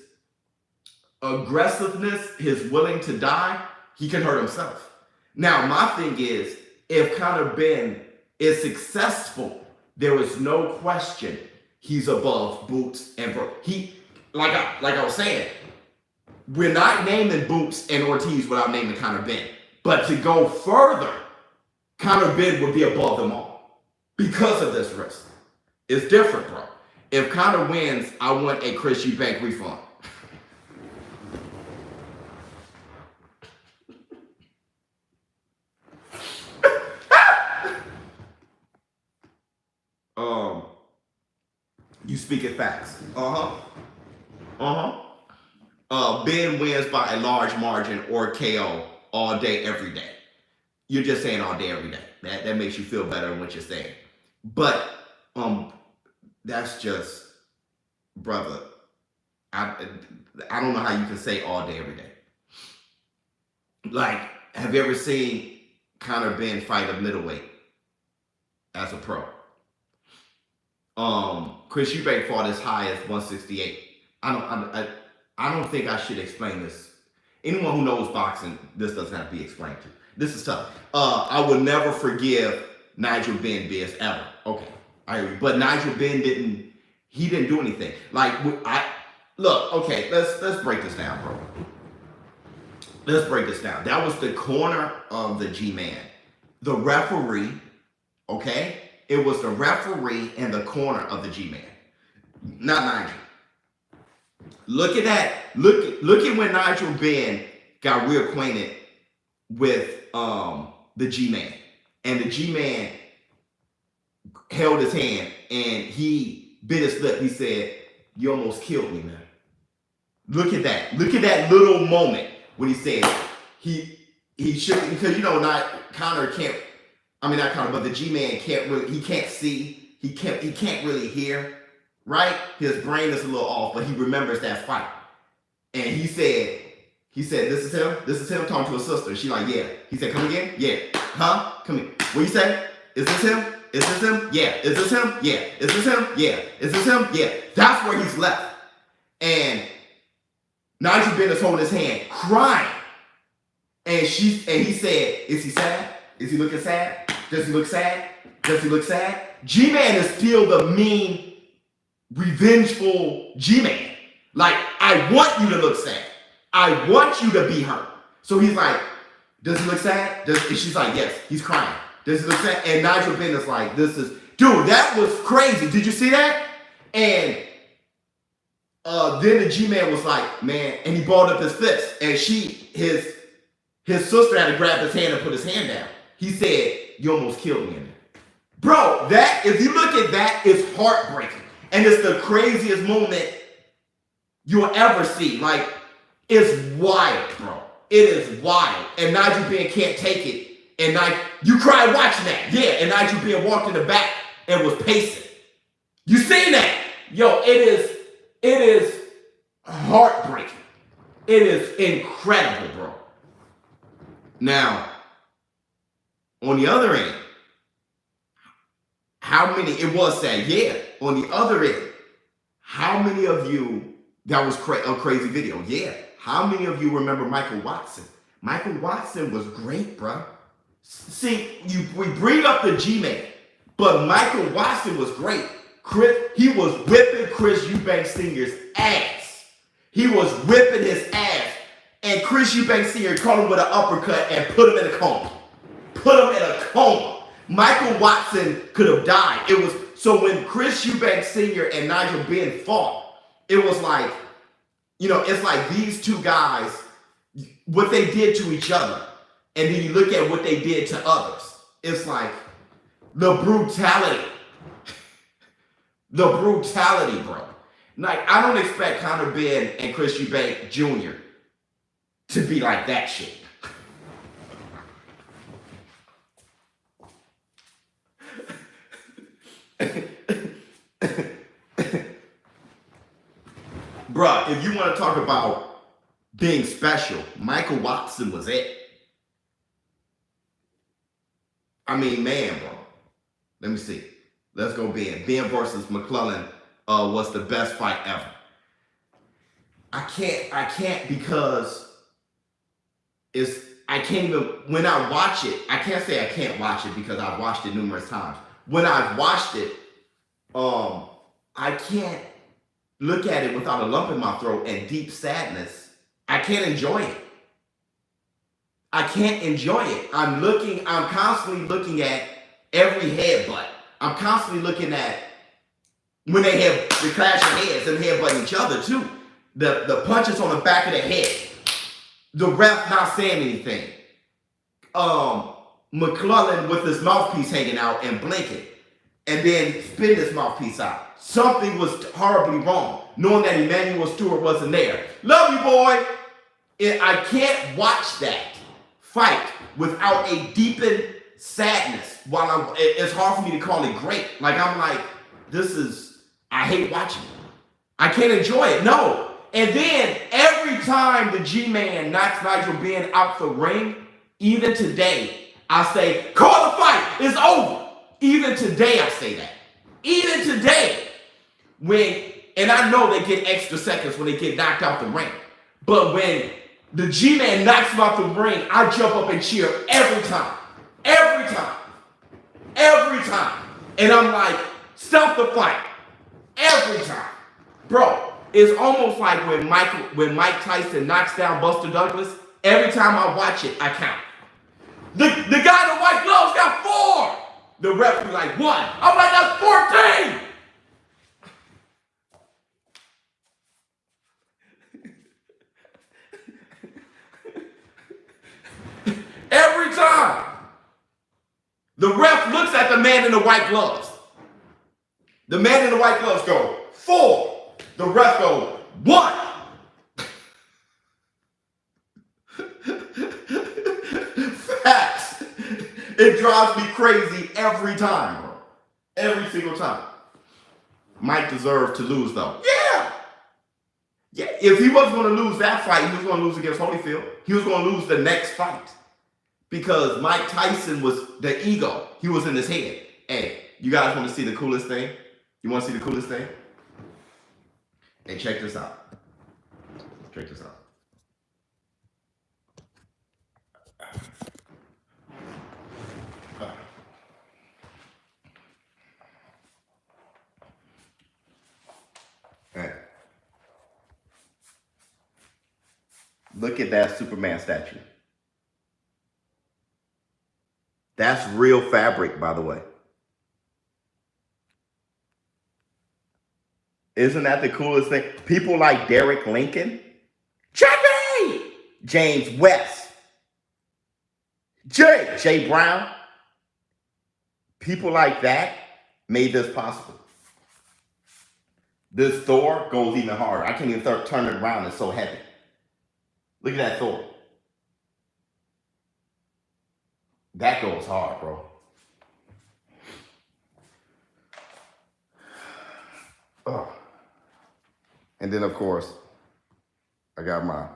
aggressiveness, his willing to die, he can hurt himself. Now, my thing is, if Conor Benn is successful, there is no question he's above Boots and Bro. Like I was saying, we're not naming Boots and Ortiz without naming Conor Benn. But to go further, Conor Benn would be above them all because of this risk. It's different, bro. If Conor wins, I want a Chris Eubank refund. You speaking facts. Ben wins by a large margin or KO all day, every day. You're just saying all day, every day. That makes you feel better in what you're saying. But that's just, brother, I don't know how you can say all day, every day. Like, have you ever seen Conor Benn fight a middleweight as a pro? Chris Eubank fought as high as 168. I don't think I should explain this. Anyone who knows boxing, this doesn't have to be explained to. This is tough. I will never forgive Nigel Benn BS ever. Okay, I agree. But Nigel Benn didn't do anything. Like, okay, let's break this down, bro. Let's break this down. That was the corner of the G-Man. The referee, okay? It was the referee in the corner of the G-Man, not Nigel. Look at that. Look at when Nigel Benn got reacquainted with the G-Man. And the G-Man held his hand and he bit his lip. He said, "You almost killed me, man." Look at that. Look at that little moment when he said he shook, because Conor can't. I mean, not Conor, but the G-Man can't really. He can't see. He can't really hear. Right? His brain is a little off, but he remembers that fight. And he said, "This is him? This is him?" Talking to his sister. She like, "Yeah." He said, "Come again?" "Yeah." "Huh? Come here." "What you say? Is this him? Is this him? Yeah." "Is this him? Yeah." "Is this him? Yeah." "Is this him? Yeah." That's where he's left. And Nigel Benn is holding his hand, crying. And he said, "Is he sad? Is he looking sad? Does he look sad? Does he look sad?" G-Man is still the mean, revengeful G-Man. Like, I want you to look sad. I want you to be hurt. So he's like, "Does he look sad?" And she's like, "Yes." He's crying. "Does he look sad?" And Nigel Benn is like, dude, that was crazy. Did you see that? And then the G-Man was like, man, and he balled up his fist. And his sister had to grab his hand and put his hand down. He said, "You almost killed me in there." Bro, if you look at that, it's heartbreaking. And it's the craziest moment you'll ever see. Like, It's wild, bro. It is wild. And Nigel Ben can't take it. And you cried watching that. Yeah, and Nigel Ben walked in the back and was pacing. You seen that? Yo, it is heartbreaking. It is incredible, bro. Now, on the other end, how many, it was sad, yeah. On the other end, how many of you, that was a crazy video, yeah. How many of you remember Michael Watson? Michael Watson was great, bro. See, we bring up the G-Man, but Michael Watson was great. He was whipping Chris Eubank Sr.'s ass. He was whipping his ass. And Chris Eubank Sr. caught him with an uppercut and put him in a coma. Put him in a coma. Michael Watson could have died. It was so when Chris Eubank Sr. and Nigel Ben fought, it was like, you know, it's like these two guys, what they did to each other. And then you look at what they did to others. It's like the brutality. The brutality, bro. Like, I don't expect Conor Benn and Chris Eubank Jr. to be like that shit. Bruh, if you want to talk about being special, Michael Watson was it. I mean, man, bro. Let me see. Let's go Ben. Ben versus McClellan was the best fight ever. I can't because I can't even, when I watch it, I can't say I can't watch it because I've watched it numerous times. When I've watched it, I can't look at it without a lump in my throat and deep sadness. I can't enjoy it. I can't enjoy it. I'm constantly looking at every headbutt. I'm constantly looking at when they have the clashing heads and headbutting each other too. The punches on the back of the head. The ref not saying anything. McClellan with his mouthpiece hanging out and blinking. And then spitting his mouthpiece out. Something was horribly wrong. Knowing that Emmanuel Stewart wasn't there. Love you, boy. I can't watch that fight without a deepened sadness. It's hard for me to call it great. Like, I'm like, I hate watching it. I can't enjoy it, no. And then every time the G-Man knocks Nigel Ben out the ring, even today, I say, call the fight, it's over. Even today, I say that. Even today, and I know they get extra seconds when they get knocked out the ring. But when the G-Man knocks him out the ring, I jump up and cheer every time. Every time. Every time. And I'm like, stop the fight. Every time. Bro, it's almost like when Mike Tyson knocks down Buster Douglas, every time I watch it, I count. The guy in the white gloves got 4. The ref be like, 1. I'm like, that's 14. Every time. The ref looks at the man in the white gloves. The man in the white gloves go, 4. The ref go, 1. Facts. It drives me crazy every time, bro. Every single time. Mike deserved to lose, though. Yeah. Yeah. If he wasn't going to lose that fight, he was going to lose against Holyfield. He was going to lose the next fight. Because Mike Tyson was the ego. He was in his head. Hey, you guys want to see the coolest thing? You want to see the coolest thing? Hey, check this out. Check this out. Hey. Look at that Superman statue. That's real fabric, by the way. Isn't that the coolest thing? People like Derek Lincoln, Jeffy, James West, Jay Brown. People like that made this possible. This Thor goes even harder. I can't even turn it around. It's so heavy. Look at that thought. That goes hard, bro. Oh. And then, of course, I got my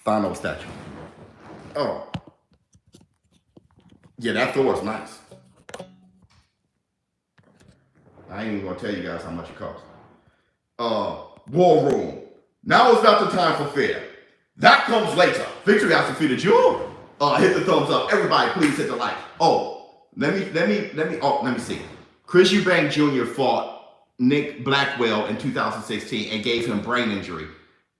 Thanos statue. Oh. Yeah, that Thor's nice. I ain't even gonna tell you guys how much it costs. War Room. Now is not the time for fear. That comes later. Victory has defeated you. Hit the thumbs up. Everybody, please hit the like. Oh, let me see. Chris Eubank Jr. fought Nick Blackwell in 2016 and gave him brain injury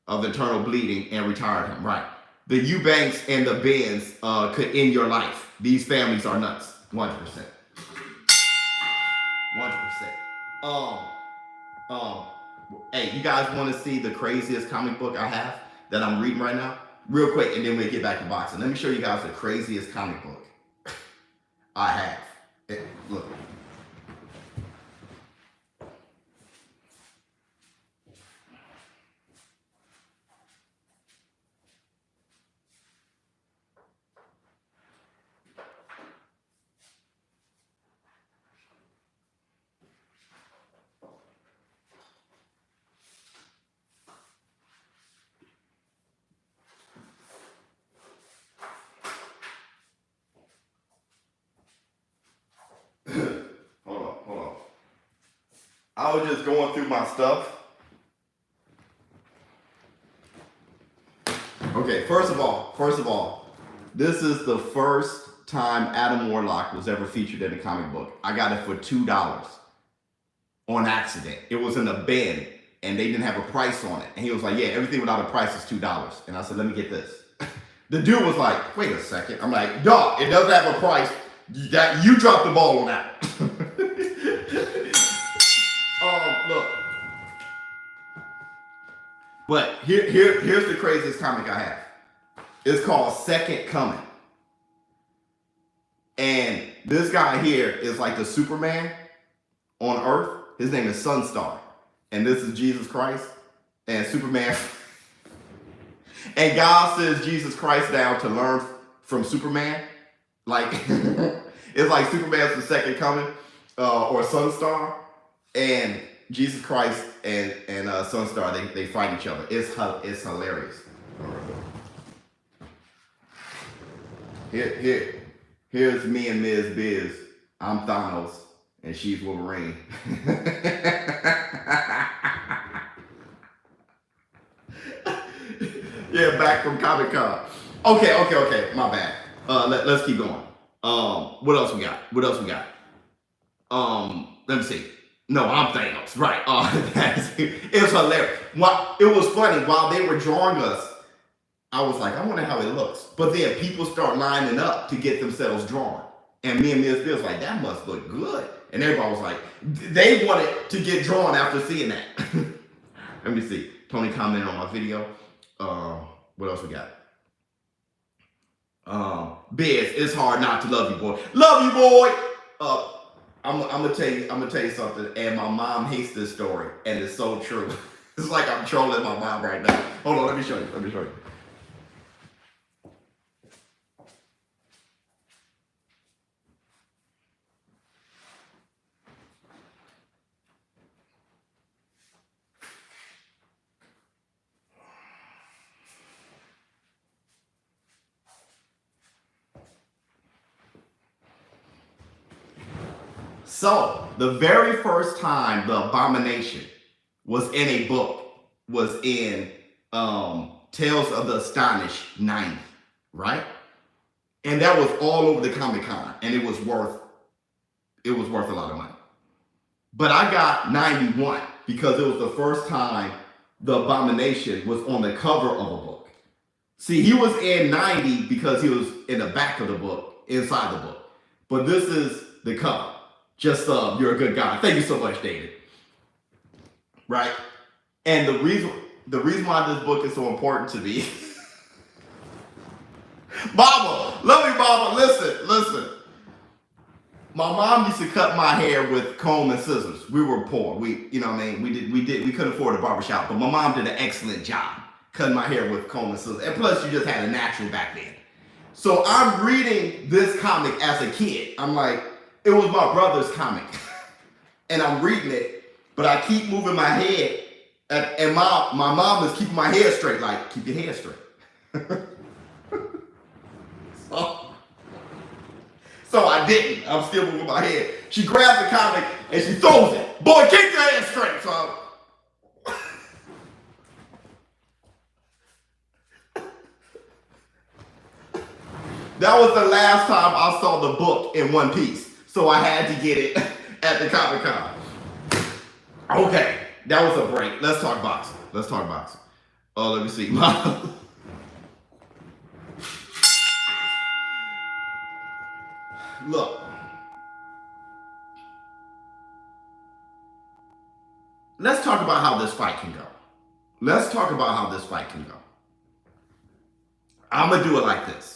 of internal bleeding and retired him. Right. The Eubanks and the Benns could end your life. These families are nuts. 100%. 100%. Hey, you guys want to see the craziest comic book I have that I'm reading right now? Real quick, and then we'll get back to boxing. Let me show you guys the craziest comic book I have. Look. Hold on. I was just going through my stuff. Okay, first of all, this is the first time Adam Warlock was ever featured in a comic book. I got it for $2 on accident. It was in a bin and they didn't have a price on it. And he was like, yeah, everything without a price is $2. And I said, let me get this. The dude was like, wait a second. I'm like, dog, it doesn't have a price. That you dropped the ball on that. Look. But here's the craziest comic I have. It's called Second Coming. And this guy here is like the Superman on Earth. His name is Sunstar. And this is Jesus Christ. And Superman. And God sends Jesus Christ down to learn from Superman. Like, it's like Superman's the second coming, or Sunstar, and Jesus Christ and Sunstar, they fight each other. It's hilarious. Here's me and Ms. Biz. I'm Thanos, and she's Wolverine. Yeah, back from Comic Con. Okay, my bad. Let's keep going. What else we got? Let me see. No, I'm Thanos. Right. It's hilarious. It was funny. While they were drawing us, I was like, I wonder how it looks. But then people start lining up to get themselves drawn. And me and Ms. Bill was like, that must look good. And everybody was like, they wanted to get drawn after seeing that. Let me see. Tony commented on my video. What else we got? Biz, it's hard not to love you, boy. Love you, boy. I'm gonna tell you something. And my mom hates this story, and it's so true. It's like I'm trolling my mom right now. Hold on, let me show you. So, the very first time the Abomination was in a book was in Tales of the Astonished 90, right? And that was all over the Comic Con, and it was worth a lot of money. But I got 91 because it was the first time the Abomination was on the cover of a book. See, he was in 90 because he was in the back of the book, inside the book. But this is the cover. Just you're a good guy. Thank you so much, David. Right? And the reason why this book is so important to me, Baba, love you, Baba. Listen. My mom used to cut my hair with comb and scissors. We were poor. We couldn't afford a barbershop, but my mom did an excellent job cutting my hair with comb and scissors. And plus, you just had a natural back then. So I'm reading this comic as a kid. I'm like, it was my brother's comic. And I'm reading it, but I keep moving my head. And my mom is keeping my hair straight, like, keep your hair straight. So I didn't. I'm still moving my head. She grabs the comic and she throws it. Boy, keep your hair straight. So that was the last time I saw the book in one piece. So I had to get it at the Comic-Con. Okay, that was a break. Let's talk boxing. Oh, let me see. Look. Let's talk about how this fight can go. I'm going to do it like this.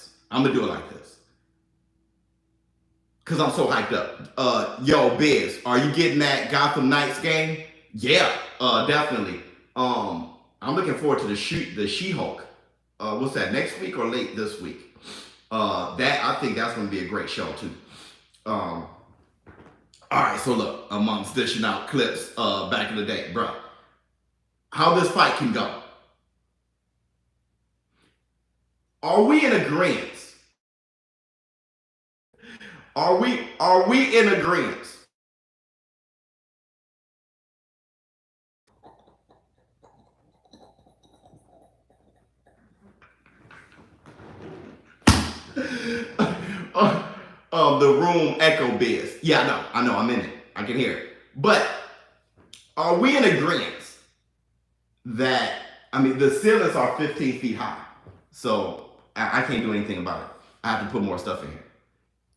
Because I'm so hyped up. Yo, Biz, are you getting that Gotham Knights game? Yeah, definitely. I'm looking forward to the She-Hulk. What's that, next week or late this week? I think that's going to be a great show, too. All right, so look, I'm dishing out clips back in the day, bro. How this fight can go. Are we in agreement? Are we in agreement? The room echo Biz. Yeah, I know, I'm in it. I can hear it. But are we in agreement that, the ceilings are 15 feet high, so I can't do anything about it. I have to put more stuff in here.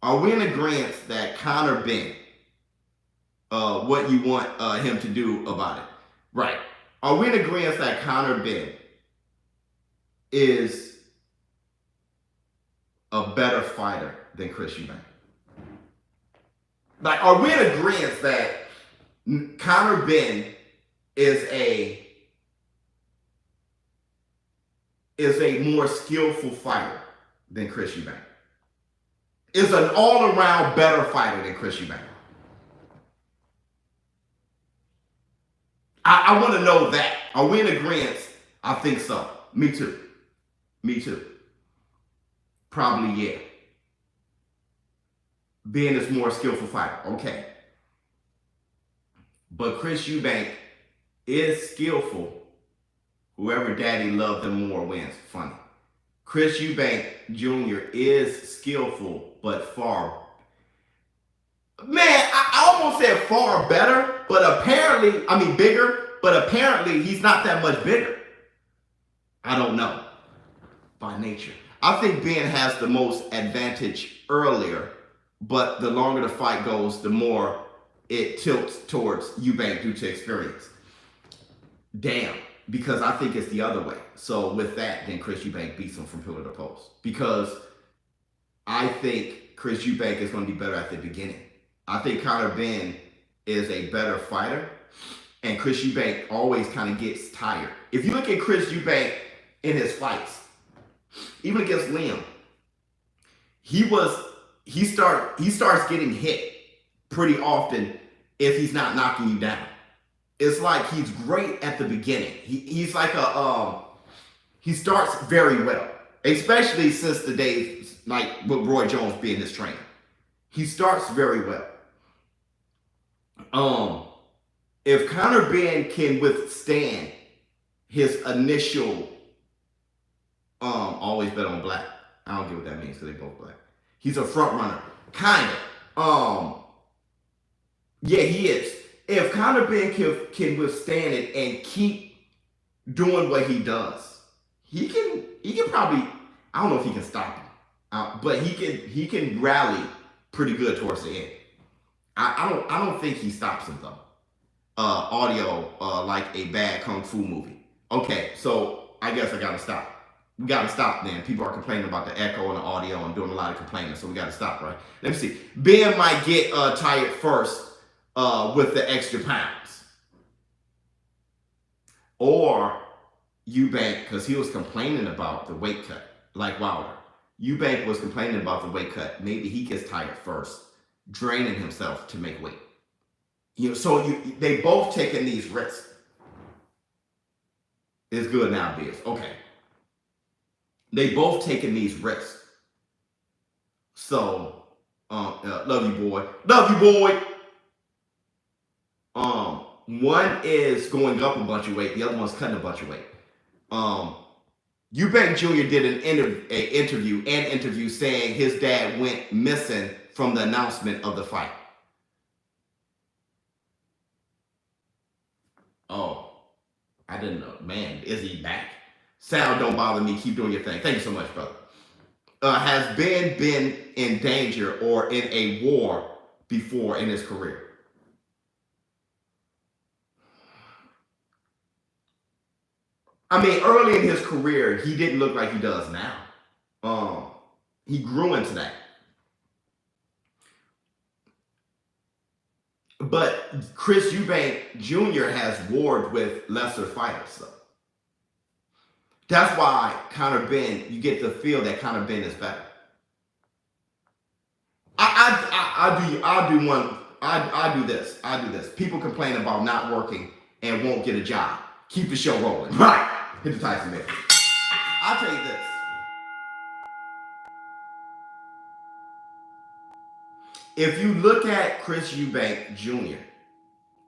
Are we in agreement that Conor Benn, what you want him to do about it? Right. Are we in agreement that Conor Benn is a better fighter than Chris Eubank? Like, are we in agreement that Conor Benn is a more skillful fighter than Chris Eubank? Is an all-around better fighter than Chris Eubank? I want to know that. Are we in agreement? I think so. Me too. Probably, yeah. Benn is more skillful fighter. Okay. But Chris Eubank is skillful. Whoever daddy loved him more wins. Funny. Chris Eubank Jr. is skillful, but far. Man, I almost said far better, but apparently, bigger, but apparently he's not that much bigger. I don't know. By nature. I think Benn has the most advantage earlier, but the longer the fight goes, the more it tilts towards Eubank due to experience. Damn. Because I think it's the other way. So with that, then Chris Eubank beats him from pillar to post. Because I think Chris Eubank is going to be better at the beginning. I think Conor Benn is a better fighter. And Chris Eubank always kind of gets tired. If you look at Chris Eubank in his fights, even against Liam, he starts getting hit pretty often if he's not knocking you down. It's like he's great at the beginning. He's like he starts very well, especially since the days like with Roy Jones being his trainer. He starts very well. If Conor Benn can withstand his initial, always bet on black. I don't get what that means because they both black. He's a front runner, kind of. Yeah, he is. If Conor Benn can withstand it and keep doing what he does, he can probably, I don't know if he can stop him, but he can rally pretty good towards the end. I don't think he stops him though. Audio like a bad kung fu movie. Okay, so I guess I gotta stop. We gotta stop then. People are complaining about the echo and the audio and doing a lot of complaining, so we gotta stop, right? Let me see. Benn might get tired first with the extra pounds. Or Eubank, because he was complaining about the weight cut, like Wilder. Eubank was complaining about the weight cut. Maybe he gets tired first, draining himself to make weight. They both taking these risks. It's good now, Biz. Okay. They both taking these risks. So, love you, boy. Love you, boy. One is going up a bunch of weight. The other one's cutting a bunch of weight. Eubank Jr. did an interview saying his dad went missing from the announcement of the fight. Oh, I didn't know. Man, is he back? Sound don't bother me. Keep doing your thing. Thank you so much, brother. Has Ben been in danger or in a war before in his career? I mean, early in his career, he didn't look like he does now. He grew into that. But Chris Eubank Jr. has warred with lesser fighters, though. That's why Conor Benn, you get the feel that Conor Benn is better. I do this. People complain about not working and won't get a job. Keep the show rolling. Right. Hit the Tyson man. I'll tell you this. If you look at Chris Eubank Jr.,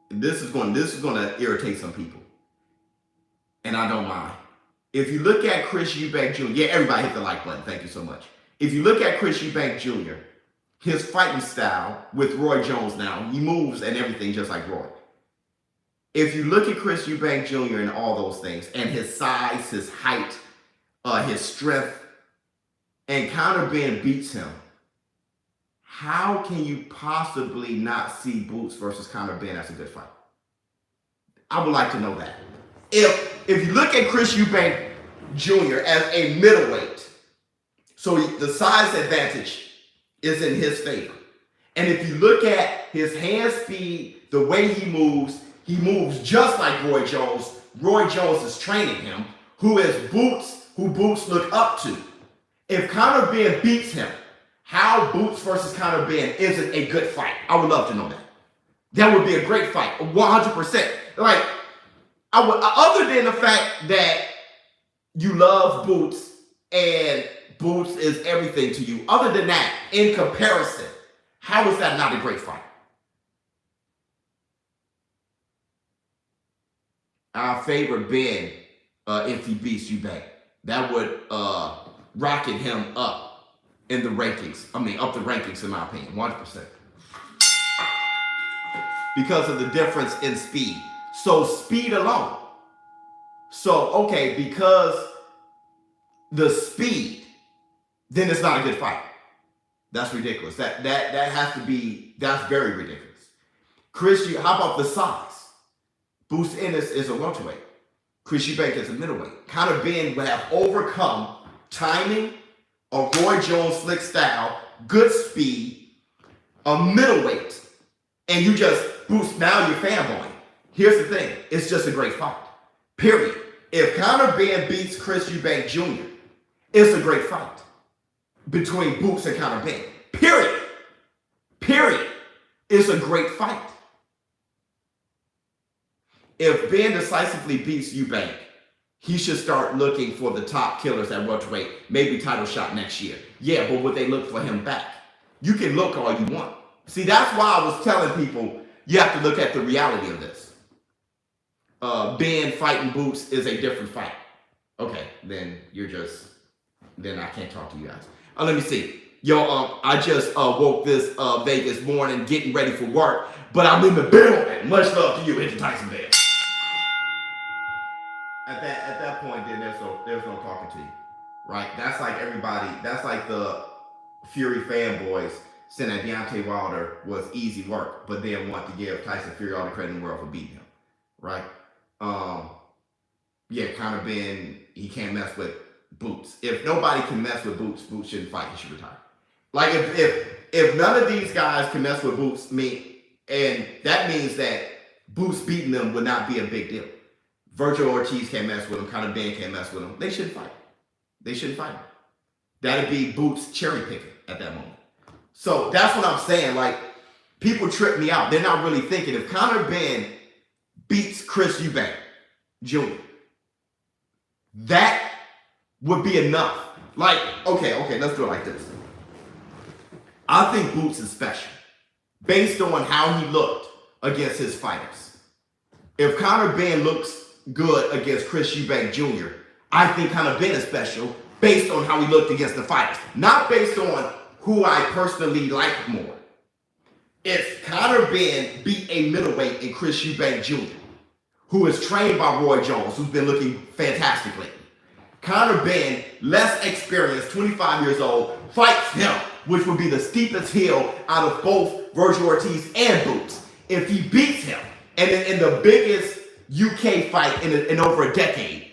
this is going to irritate some people, and I don't mind. If you look at Chris Eubank Jr., yeah, everybody hit the like button. Thank you so much. If you look at Chris Eubank Jr., his fighting style with Roy Jones now, he moves and everything just like Roy. If you look at Chris Eubank Jr. and all those things, and his size, his height, his strength, and Conor Benn beats him, how can you possibly not see Boots versus Conor Benn as a good fight? I would like to know that. If you look at Chris Eubank Jr. as a middleweight, so the size advantage is in his favor. And if you look at his hand speed, the way he moves just like Roy Jones. Roy Jones is training him, who Boots look up to. If Conor Benn beats him, how Boots versus Conor Benn isn't a good fight? I would love to know that. That would be a great fight, 100%. Like, other than the fact that you love Boots and Boots is everything to you, other than that, in comparison, how is that not a great fight? I favor Ben if he beats Eubank. That would rocket him up in the rankings. I mean, up the rankings in my opinion, 100%. Because of the difference in speed. So speed alone. So, okay, because the speed, then it's not a good fight. That's ridiculous. That has to be, that's very ridiculous. Chris, how about the size? Boots Ennis is a welterweight. Chris Eubank is a middleweight. Conor Benn would have overcome timing, a Roy Jones slick style, good speed, a middleweight, and you just boost. Now you're fanboying. Here's the thing. It's just a great fight. Period. If Conor Benn beats Chris Eubank Jr., it's a great fight between Boots and Conor Benn. Period. Period. It's a great fight. If Ben decisively beats Eubank, he should start looking for the top killers at welterweight, maybe title shot next year. Yeah, but would they look for him back? You can look all you want. See, that's why I was telling people you have to look at the reality of this. Ben fighting Boots is a different fight. Okay, then I can't talk to you guys. Let me see. Yo, I just woke this Vegas morning getting ready for work, but I'm in the building. Much love to you, Mr. Tyson Bell. At that point, then there's no talking to you, right? That's like everybody. That's like the Fury fanboys saying that Deontay Wilder was easy work, but then want to give Tyson Fury all the credit in the world for beating him, right? Yeah, Conor Benn, he can't mess with Boots. If nobody can mess with Boots, Boots shouldn't fight. He should retire. Like if none of these guys can mess with Boots, and that means that Boots beating them would not be a big deal. Virgil Ortiz can't mess with him. Conor Benn can't mess with him. They shouldn't fight. They shouldn't fight him. That'd be Boots cherry picking at that moment. So that's what I'm saying. Like, people trip me out. They're not really thinking if Conor Benn beats Chris Eubank Jr., that would be enough. Like, okay, let's do it like this. I think Boots is special based on how he looked against his fighters. If Conor Benn looks good against Chris Eubank Jr., I think Conor Benn is special based on how he looked against the fighters, not based on who I personally like more. If Conor Benn beat a middleweight in Chris Eubank Jr., who is trained by Roy Jones, who's been looking fantastic lately, Conor Benn, less experienced, 25 years old, fights him, which would be the steepest hill out of both Virgil Ortiz and Boots. If he beats him, and in the biggest UK fight in over a decade,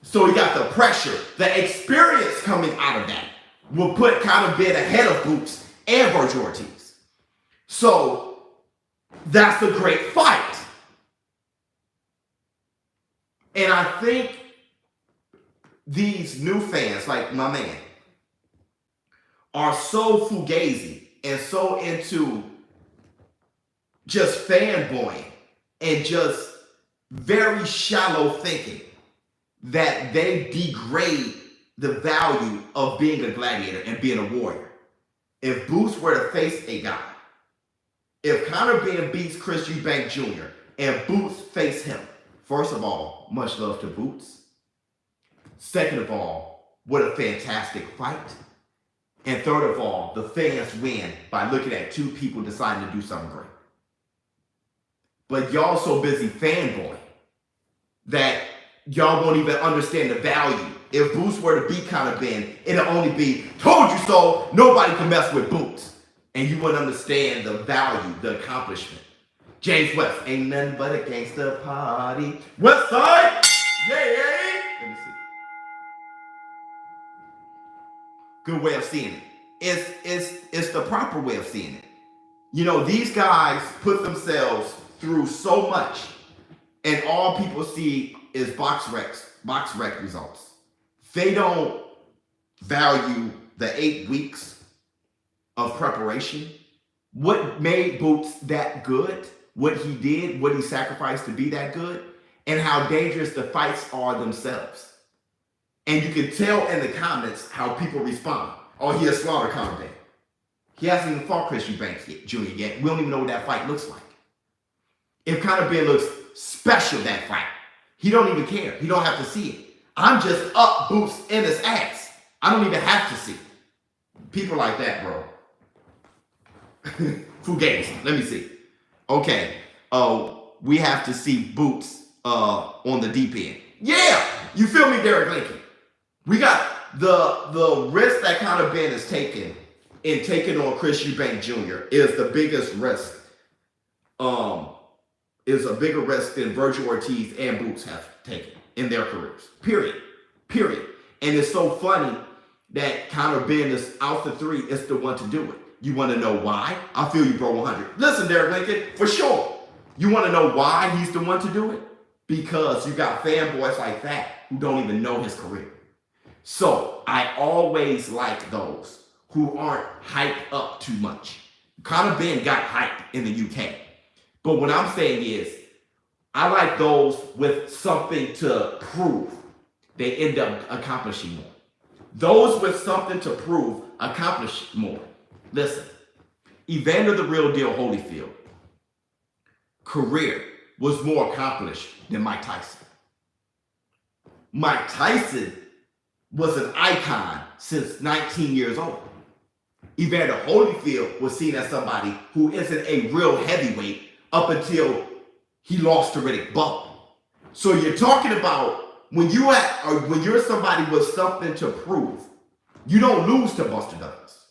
so he got the pressure, the experience coming out of that will put Conor Benn ahead of Boots and Virgil Ortiz. So that's a great fight. And I think these new fans, like my man, are so fugazi and so into just fanboying and just very shallow thinking that they degrade the value of being a gladiator and being a warrior. If Boots were to face a guy, if Conor Benn beats Chris Eubank Jr. and Boots face him, first of all, much love to Boots. Second of all, what a fantastic fight. And third of all, the fans win by looking at two people deciding to do something great. But y'all so busy fanboying that y'all won't even understand the value. If Boots were to beat Conor Benn, it'll only be, told you so, nobody can mess with Boots. And you wouldn't understand the value, the accomplishment. James West, ain't nothing but a gangster party. West Side, yeah. Let me see. Good way of seeing it. It's the proper way of seeing it. You know, these guys put themselves through so much, and all people see is box rec results. They don't value the 8 weeks of preparation. What made Boots that good? What he did, what he sacrificed to be that good, and how dangerous the fights are themselves. And you can tell in the comments how people respond. Oh, he has slaughtered Conor Benn. He hasn't even fought Chris Eubank Jr. yet. We don't even know what that fight looks like. If Conor Benn looks special that fight, he don't even care. He don't have to see it. I'm just up Boots in his ass. I don't even have to see it. People like that, bro. Fugazi. Let me see. Okay. We have to see Boots on the deep end. Yeah! You feel me, Derek Lincoln? We got the risk that Conor Benn is taking in taking on Chris Eubank Jr. is the biggest risk. Is a bigger risk than Virgil Ortiz and Boots have taken in their careers. Period. And it's so funny that Conor Benn is out the three is the one to do it. You want to know why? I feel you, bro, 100. Listen, Derek Lincoln, for sure. You want to know why he's the one to do it? Because you got fanboys like that who don't even know his career. So I always like those who aren't hyped up too much. Conor Benn got hyped in the UK. But what I'm saying is, I like those with something to prove. They end up accomplishing more. Those with something to prove accomplish more. Listen, Evander the Real Deal Holyfield career was more accomplished than Mike Tyson. Mike Tyson was an icon since 19 years old. Evander Holyfield was seen as somebody who isn't a real heavyweight up until he lost to Riddick Bowe. So you're talking about when you're somebody with something to prove, you don't lose to Buster Douglas.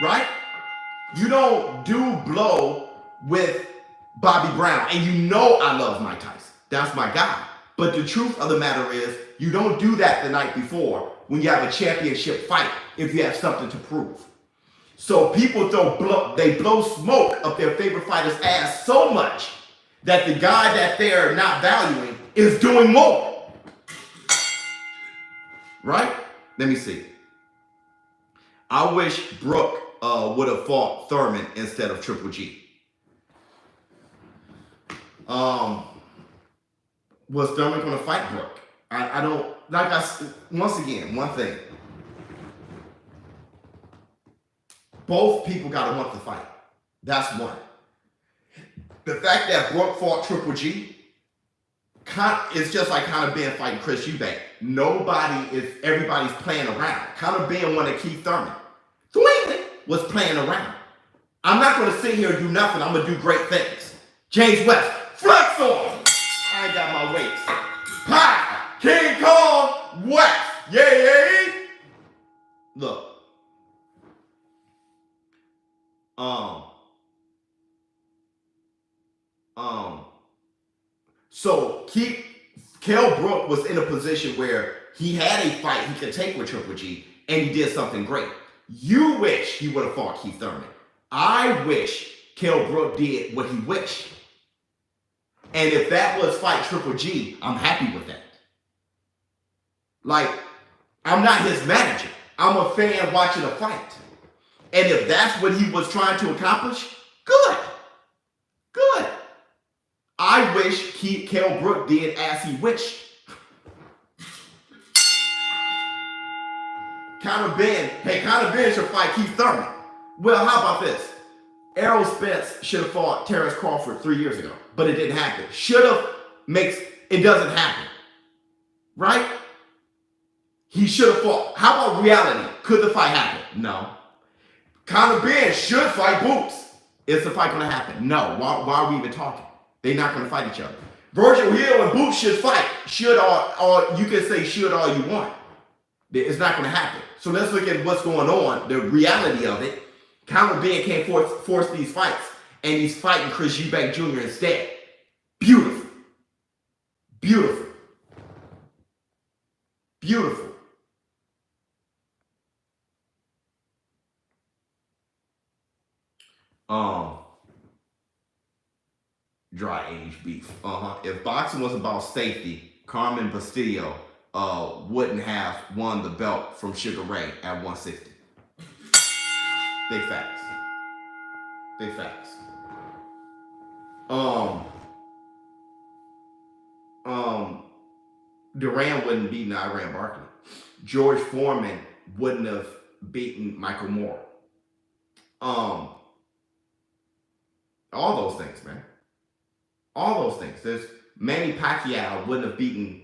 Right? You don't do blow with Bobby Brown. And you know I love Mike Tyson. That's my guy. But the truth of the matter is, you don't do that the night before when you have a championship fight if you have something to prove. So people blow smoke up their favorite fighter's ass so much that the guy that they're not valuing is doing more. Right? Let me see. I wish Brooke would have fought Thurman instead of Triple G. Was Thurman going to fight Brooke? I don't, once again, one thing. Both people got to want the fight. That's one. The fact that Brooke fought Triple G, it's just like Conor Benn fighting Chris Eubank. Everybody's playing around. Conor Benn wanted Keith Thurman. Thurman was playing around. I'm not going to sit here and do nothing. I'm going to do great things. James West, flex on. I ain't got my weights. Pow! King Kong West. Yeah. Look. So Kell Brook was in a position where he had a fight he could take with Triple G, and he did something great. You wish he would have fought Keith Thurman. I wish Kell Brook did what he wished. And if that was fight Triple G, I'm happy with that. Like, I'm not his manager. I'm a fan watching a fight. And if that's what he was trying to accomplish, good. I wish Kell Brook did as he wished. Conor Benn should fight Keith Thurman. Well, how about this? Errol Spence should have fought Terrence Crawford 3 years ago, but it didn't happen. It doesn't happen. Right? He should have fought. How about reality? Could the fight happen? No. Conor Benn should fight Boots. Is the fight going to happen? No. Why are we even talking? They're not going to fight each other. Virgil Hill and Boots should fight. Or you can say should all you want. It's not going to happen. So let's look at what's going on, the reality of it. Conor Benn can't force these fights, and he's fighting Chris Eubank Jr. instead. Beautiful. Dry age beef. If boxing was about safety, Carmen Bastillo wouldn't have won the belt from Sugar Ray at 160. Big facts. Duran wouldn't beat Iran Barkley. George Foreman wouldn't have beaten Michael Moore. All those things, man. All those things. There's Manny Pacquiao wouldn't have beaten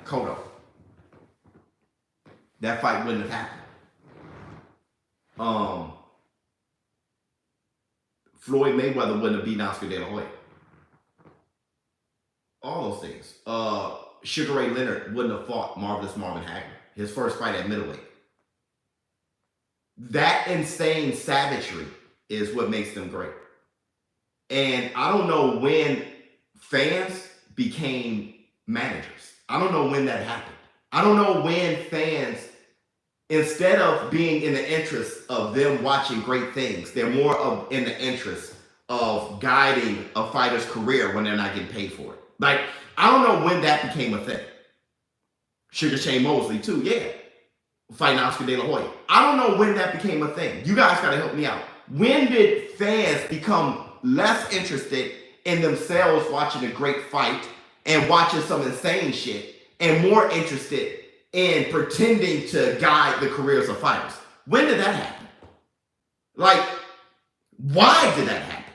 Cotto. That fight wouldn't have happened. Floyd Mayweather wouldn't have beaten Oscar De La Hoya. All those things. Sugar Ray Leonard wouldn't have fought Marvelous Marvin Hagler. His first fight at middleweight. That insane savagery is what makes them great. And I don't know when fans became managers. I don't know when that happened. I don't know when fans, instead of being in the interest of them watching great things, they're more in the interest of guiding a fighter's career when they're not getting paid for it. Like, I don't know when that became a thing. Sugar Shane Mosley too, yeah. Fighting Oscar De La Hoya. I don't know when that became a thing. You guys gotta help me out. When did fans become less interested in themselves watching a great fight and watching some insane shit and more interested in pretending to guide the careers of fighters? When did that happen? Like, why did that happen?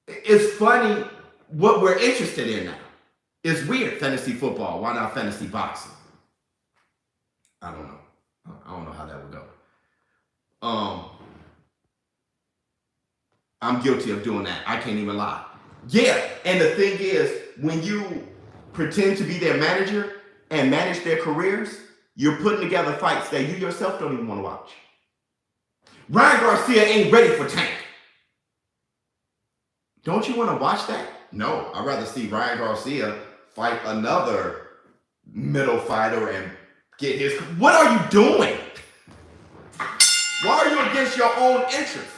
It's funny what we're interested in now. It's weird. Fantasy football. Why not fantasy boxing? I don't know. I don't know how that would go. I'm guilty of doing that. I can't even lie. Yeah, and the thing is, when you pretend to be their manager and manage their careers, you're putting together fights that you yourself don't even want to watch. Ryan Garcia ain't ready for Tank. Don't you want to watch that? No, I'd rather see Ryan Garcia fight another middle fighter and get his... What are you doing? Why are you against your own interest?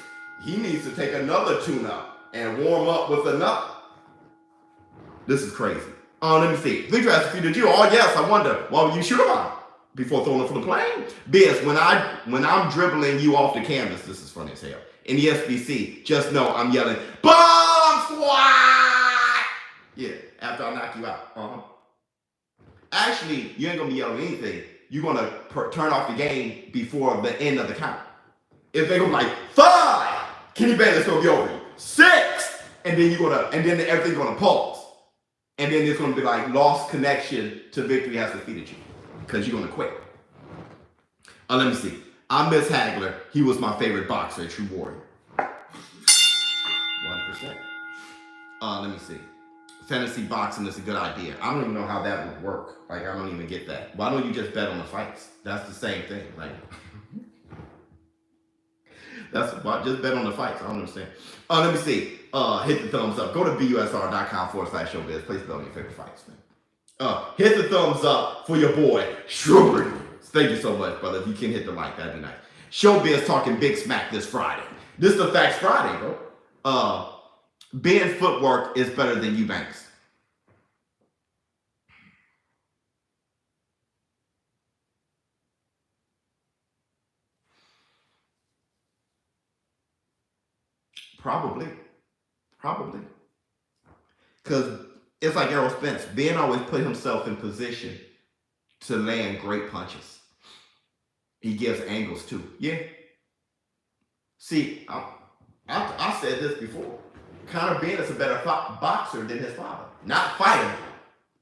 He needs to take another tune-up and warm up with another. This is crazy. Let me see. LinkTree has defeated you. Oh yes, I wonder, why would you shoot him out before throwing it for the plane? Biz, when I'm dribbling you off the canvas, this is funny as hell. In the SBC, just know I'm yelling, bomb squad! Yeah, after I knock you out. Actually, you ain't gonna be yelling anything. You're gonna turn off the game before the end of the count. If they go like 5, Kenny Benn is gonna be over you. 6, and then everything's gonna pause. And then it's gonna be like lost connection to victory has defeated you. Because you're gonna quit. Let me see. I miss Hagler. He was my favorite boxer, a true warrior. 1%. Let me see. Fantasy boxing is a good idea. I don't even know how that would work. Like, I don't even get that. Why don't you just bet on the fights? That's the same thing. Like, just bet on the fights. I don't understand. Let me see. Hit the thumbs up. Go to busr.com/showbiz. Please bet on your favorite fights, man. Hit the thumbs up for your boy, Schubert. Thank you so much, brother. If you can hit the like, that'd be nice. ShowBizz talking big smack this Friday. This is the Facts Friday, bro. Benn footwork is better than Eubank's. Probably. Because it's like Errol Spence. Benn always put himself in position to land great punches. He gives angles too. Yeah. See, I said this before. Conor Benn is a better boxer than his father. Not fighter.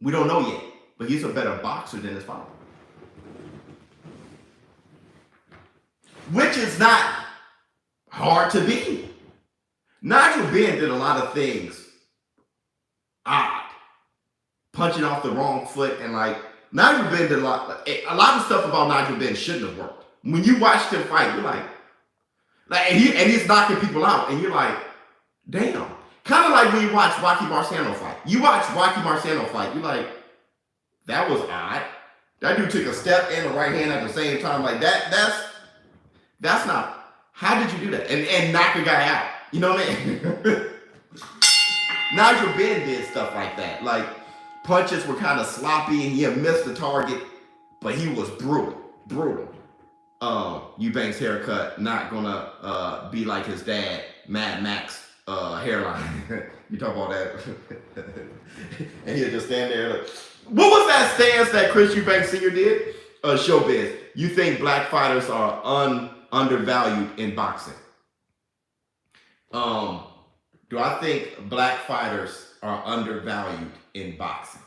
We don't know yet. But he's a better boxer than his father. Which is not hard to be. Nigel Benn did a lot of things odd. Punching off the wrong foot and like, Nigel Benn did a lot of stuff about Nigel Benn shouldn't have worked. When you watched him fight, you're like and he's knocking people out, and you're like, damn. Kind of like when you watch Rocky Marciano fight. You watch Rocky Marciano fight, you're like, that was odd. That dude took a step and a right hand at the same time. Like that's not. How did you do that? And knock a guy out. You know what I mean? Nigel Benn did stuff like that. Like punches were kind of sloppy, and he had missed the target, but he was brutal. Eubank's haircut not gonna be like his dad, Mad Max hairline. You talk about that, and he'll just stand there. Like, what was that stance that Chris Eubank Sr. did? ShowBizz, you think black fighters are undervalued in boxing? Do I think black fighters are undervalued in boxing?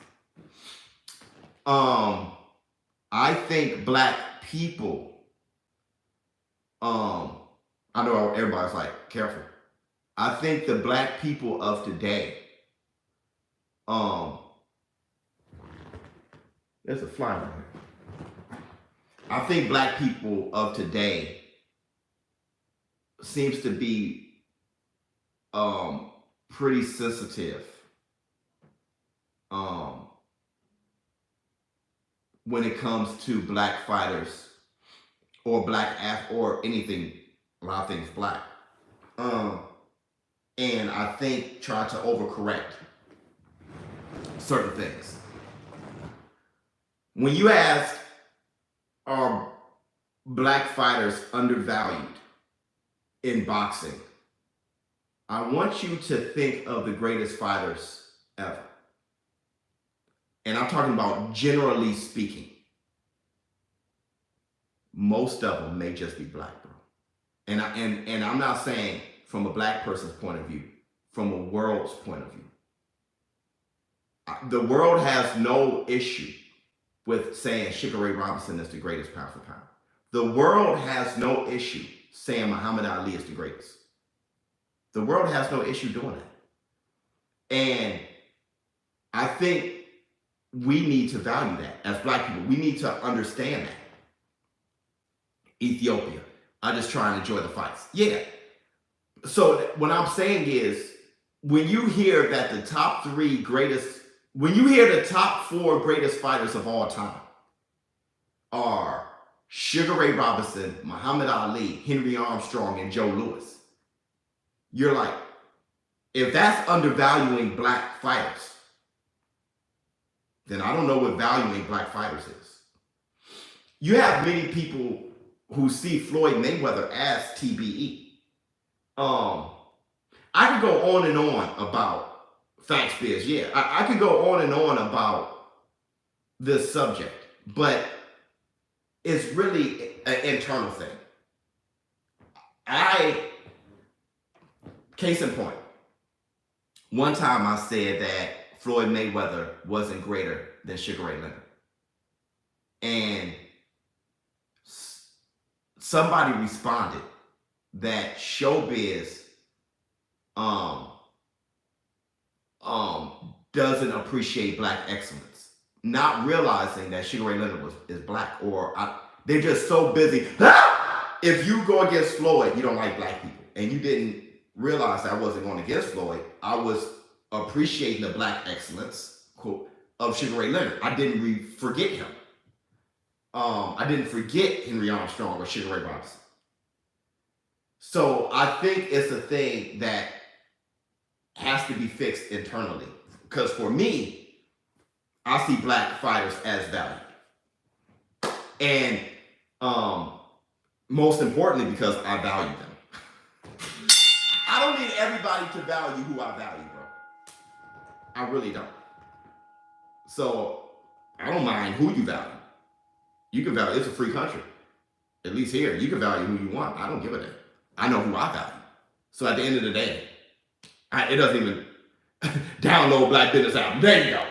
I think black people, I know everybody's like, careful. I think the black people of today, there's a fly right here. I think black people of today seems to be pretty sensitive when it comes to black fighters or or anything, a lot of things black. And I think try to overcorrect certain things. When you ask, are black fighters undervalued in boxing? I want you to think of the greatest fighters ever. And I'm talking about generally speaking. Most of them may just be black, bro. And I'm not saying from a black person's point of view, from a world's point of view. The world has no issue with saying Sugar Ray Robinson is the greatest pound for pound. The world has no issue saying Muhammad Ali is the greatest. The world has no issue doing that. And I think we need to value that as black people. We need to understand that. Ethiopia, I just try and enjoy the fights. Yeah. So what I'm saying is, when you hear that the top 4 greatest fighters of all time are Sugar Ray Robinson, Muhammad Ali, Henry Armstrong, and Joe Louis, you're like, If that's undervaluing black fighters, then I don't know what valuing black fighters is. You have many people who see Floyd Mayweather as TBE. I could go on and on about Facts Biz. Yeah, I could go on and on about this subject, but it's really an internal thing. Case in point, one time I said that Floyd Mayweather wasn't greater than Sugar Ray Leonard. And somebody responded that ShowBizz doesn't appreciate black excellence, not realizing that Sugar Ray Leonard is black, or they're just so busy. If you go against Floyd, you don't like black people, and you didn't realize I wasn't going against Floyd. I was appreciating the black excellence of Sugar Ray Leonard. I didn't forget him. I didn't forget Henry Armstrong or Sugar Ray Robinson. So I think it's a thing that has to be fixed internally. Because for me, I see black fighters as valued. And most importantly, because I value them. I don't need everybody to value who I value, bro. I really don't. So I don't mind who you value. You can value, it's a free country. At least here, you can value who you want. I don't give a damn. I know who I value. So at the end of the day, it doesn't even download BlackBizzness album. There you go.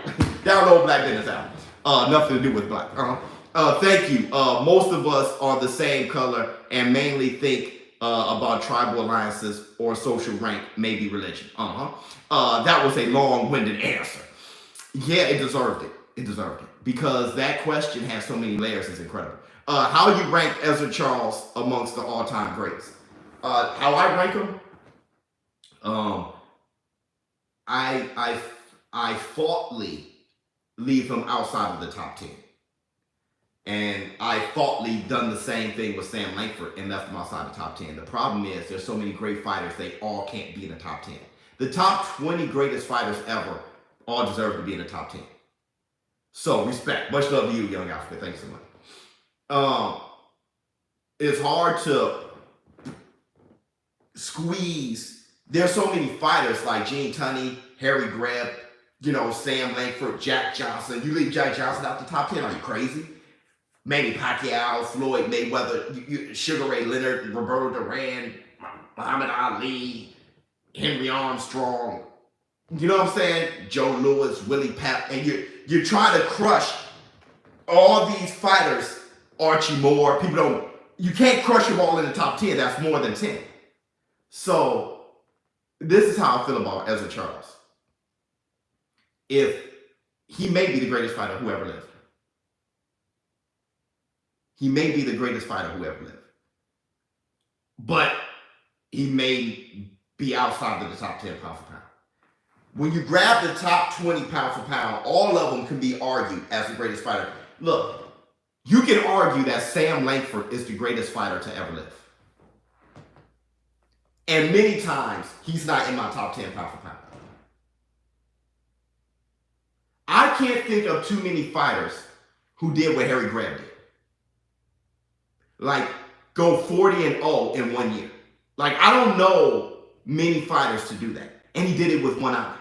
Download BlackBizzness album. Nothing to do with black. Thank you. Most of us are the same color and mainly think about tribal alliances or social rank, maybe religion. That was a long-winded answer. Yeah, it deserved it. It deserved it. Because that question has so many layers, it's incredible. How you rank Ezra Charles amongst the all-time greats? How I rank him? I thoughtfully leave him outside of the top 10. And I thoughtfully done the same thing with Sam Langford and left him outside the top 10. The problem is there's so many great fighters, they all can't be in the top 10. The top 20 greatest fighters ever all deserve to be in the top 10. So respect. Much love to you, Young Africa. Thanks so much. It's hard to squeeze. There's so many fighters like Gene Tunney, Harry Greb, Sam Langford, Jack Johnson. You leave Jack Johnson out the top 10? Are you crazy? Manny Pacquiao, Floyd Mayweather, Sugar Ray Leonard, Roberto Duran, Muhammad Ali, Henry Armstrong. You know what I'm saying? Joe Louis, Willie Pep, and you're trying to crush all these fighters. Archie Moore, you can't crush them all in the top 10. That's more than 10. So this is how I feel about Ezra Charles. If he may be the greatest fighter who ever lived. He may be the greatest fighter who ever lived. But he may be outside of the top 10 pound for pound. When you grab the top 20 pound for pound, all of them can be argued as the greatest fighter. Look, you can argue that Sam Langford is the greatest fighter to ever live. And many times, he's not in my top 10 pound for pound. I can't think of too many fighters who did what Harry Greb did. Like, go 40-0 in 1 year. Like, I don't know many fighters to do that. And he did it with one eye.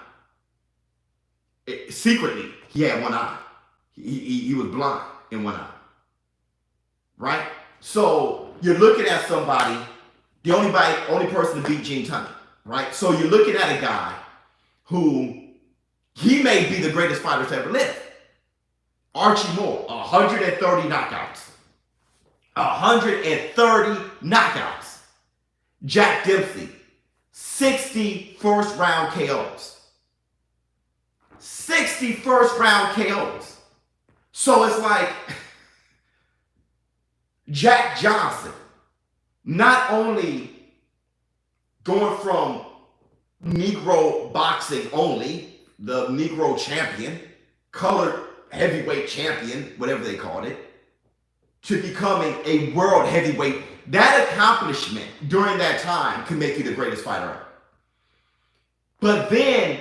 Secretly, he had one eye. He was blind in one eye. Right? So, you're looking at somebody, the only person to beat Gene Tunney. Right? So, you're looking at a guy who, he may be the greatest fighter to ever live. Archie Moore, 130 knockouts. 130 knockouts. Jack Dempsey, 60 first-round KOs. 60 first-round KOs. So it's like Jack Johnson, not only going from Negro boxing only, the Negro champion, colored heavyweight champion, whatever they called it, to becoming a world heavyweight. That accomplishment during that time can make you the greatest fighter ever. but then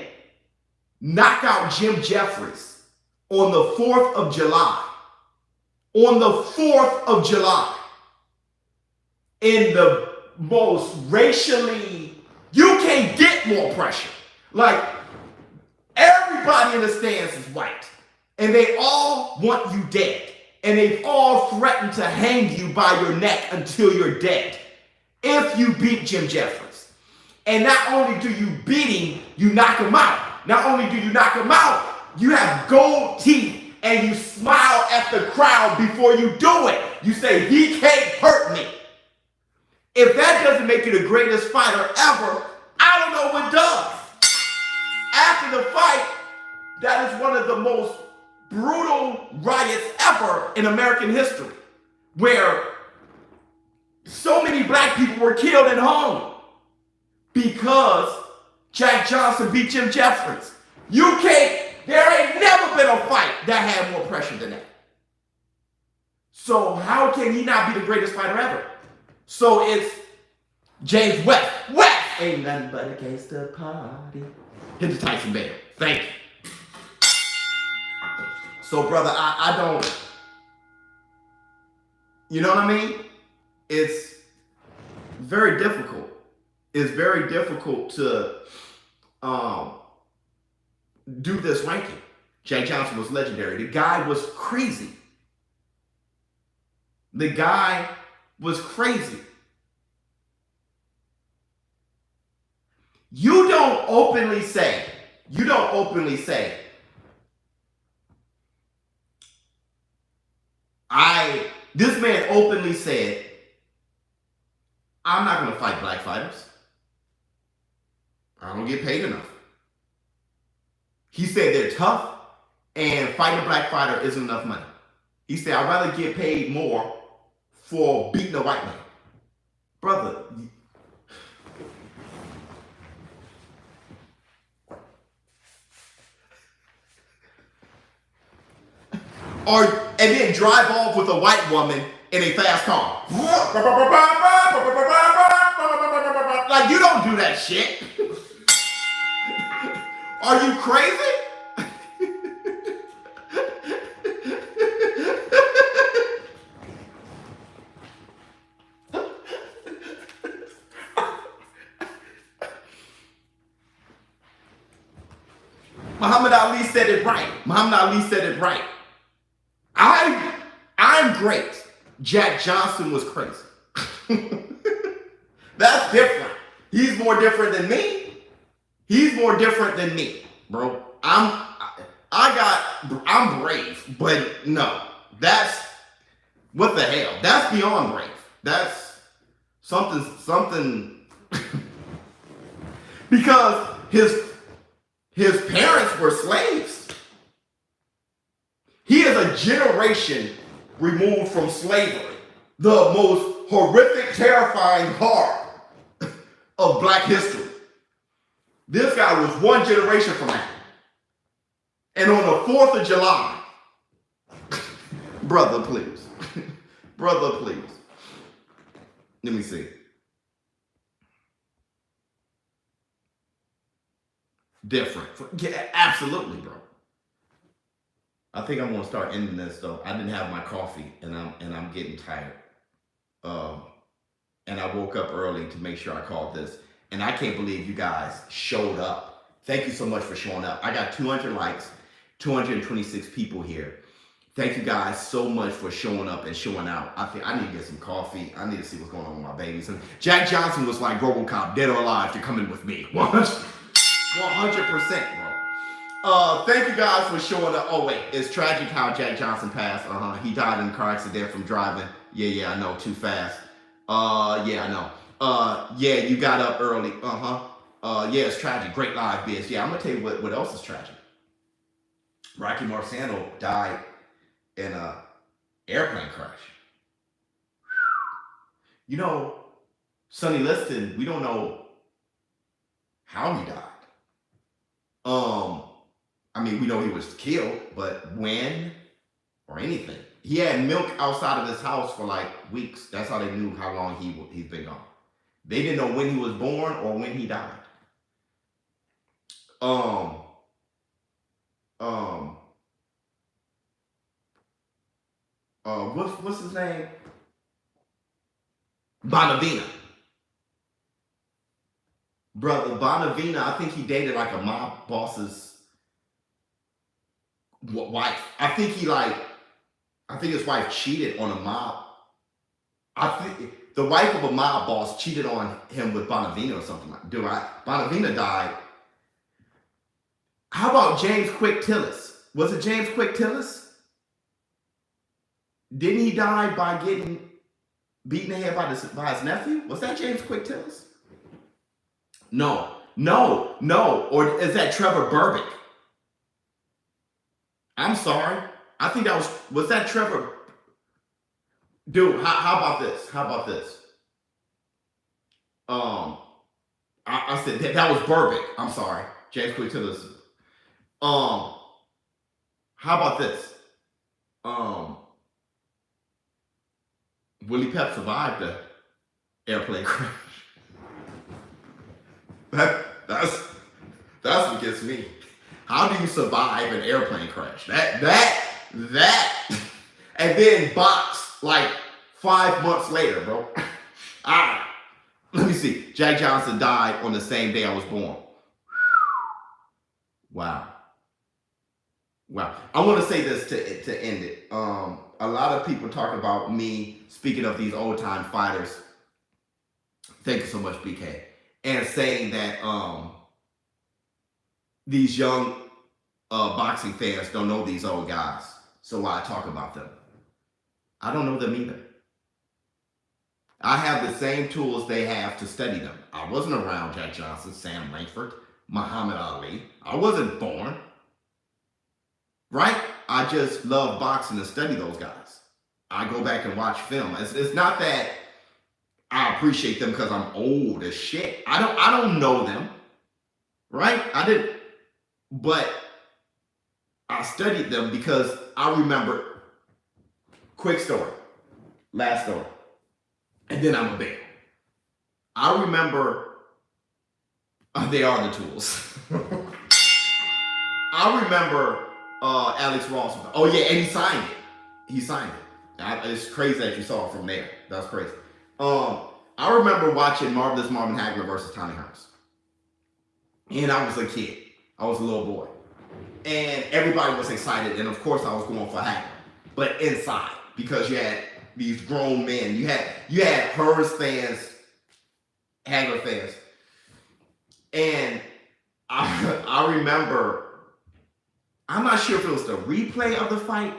knock out Jim Jeffries on the 4th of July. On the 4th of July. In the most racially, you can't get more pressure. Like, everybody in the stands is white. And they all want you dead. And they've all threatened to hang you by your neck until you're dead. If you beat Jim Jeffries. And not only do you beat him, you knock him out. Not only do you knock him out, you have gold teeth and you smile at the crowd before you do it. You say, he can't hurt me. If that doesn't make you the greatest fighter ever, I don't know what does. After the fight, that is one of the most brutal riots ever in American history, where so many black people were killed and hung because Jack Johnson beat Jim Jeffries. There ain't never been a fight that had more pressure than that. So how can he not be the greatest fighter ever? So it's James West. West ain't nothing but a gangster party. Hit the Tyson Bell. Thank you. So, brother, I don't, you know what I mean? It's very difficult. It's very difficult to do this ranking. Jack Johnson was legendary. The guy was crazy. The guy was crazy. You don't openly say, this man openly said, I'm not going to fight black fighters. I don't get paid enough. He said they're tough and fighting a black fighter isn't enough money. He said, I'd rather get paid more for beating a white man. Brother, and then drive off with a white woman in a fast car. Like, you don't do that shit. Are you crazy? Muhammad Ali said it right. I'm great. Jack Johnson was crazy. That's different. He's more different than me. Bro. I'm brave, but no. That's, what the hell? That's beyond brave. That's something because his parents were slaves. He is a generation removed from slavery, the most horrific, terrifying horror of black history. This guy was one generation from that. And on the 4th of July, brother, please. Brother, please. Let me see. Different. Yeah, absolutely, bro. I think I'm gonna start ending this though. I didn't have my coffee and I'm getting tired. And I woke up early to make sure I called this. And I can't believe you guys showed up. Thank you so much for showing up. I got 200 likes, 226 people here. Thank you guys so much for showing up and showing out. I think I need to get some coffee. I need to see what's going on with my babies. And Jack Johnson was like RoboCop, dead or alive, you're coming with me. 100%, bro. Thank you guys for showing up. Oh wait, it's tragic how Jack Johnson passed. He died in a car accident from driving. Yeah, I know, too fast. Yeah, I know. Yeah, you got up early. Yeah, it's tragic. Great live, biz. Yeah, I'm gonna tell you what else is tragic. Rocky Marciano died in a airplane crash. You know, Sonny Liston, we don't know how he died. I mean, we know he was killed, but when or anything. He had milk outside of his house for like weeks. That's how they knew how long he's been gone. They didn't know when he was born or when he died. Um, um, what's his name? Bonavina. Brother Bonavina, I think he dated like a mob boss's wife. I think his wife cheated on a mob. I think the wife of a mob boss cheated on him with Bonavina or something like that. Bonavina died. How about James Quick Tillis? Was it James Quick Tillis? Didn't he die by getting beaten in the head by his nephew? Was that James Quick Tillis? No. Or is that Trevor Burbick? I'm sorry. I think that was that Trevor? Dude, how about this? I said that was Burbick. I'm sorry. James Quick Tillis. How about this? Willie Pep survived the airplane crash. That's what gets me. How do you survive an airplane crash? That and then box like 5 months later, bro. Let me see. Jack Johnson died on the same day I was born. Wow. I want to say this to end it. A lot of people talk about me speaking of these old time fighters. Thank you so much, BK. And saying that these young boxing fans don't know these old guys. So why I talk about them. I don't know them either. I have the same tools they have to study them. I wasn't around Jack Johnson, Sam Langford, Muhammad Ali. I wasn't born. Right? I just love boxing to study those guys. I go back and watch film. It's not that I appreciate them because I'm old as shit. I don't know them. Right? I didn't. But I studied them because I remember. Quick story. Last story. And then I'm a bail. I remember. They are the tools. I remember Alex Ross. Oh yeah, and he signed it. It's crazy that you saw it from there. That's crazy. I remember watching Marvelous Marvin Hagler versus Tommy Hearns. And I was a kid. I was a little boy. And everybody was excited. And of course I was going for Hagler. But inside. Because you had these grown men. You had Hearns fans, Hagler fans. And I remember, I'm not sure if it was the replay of the fight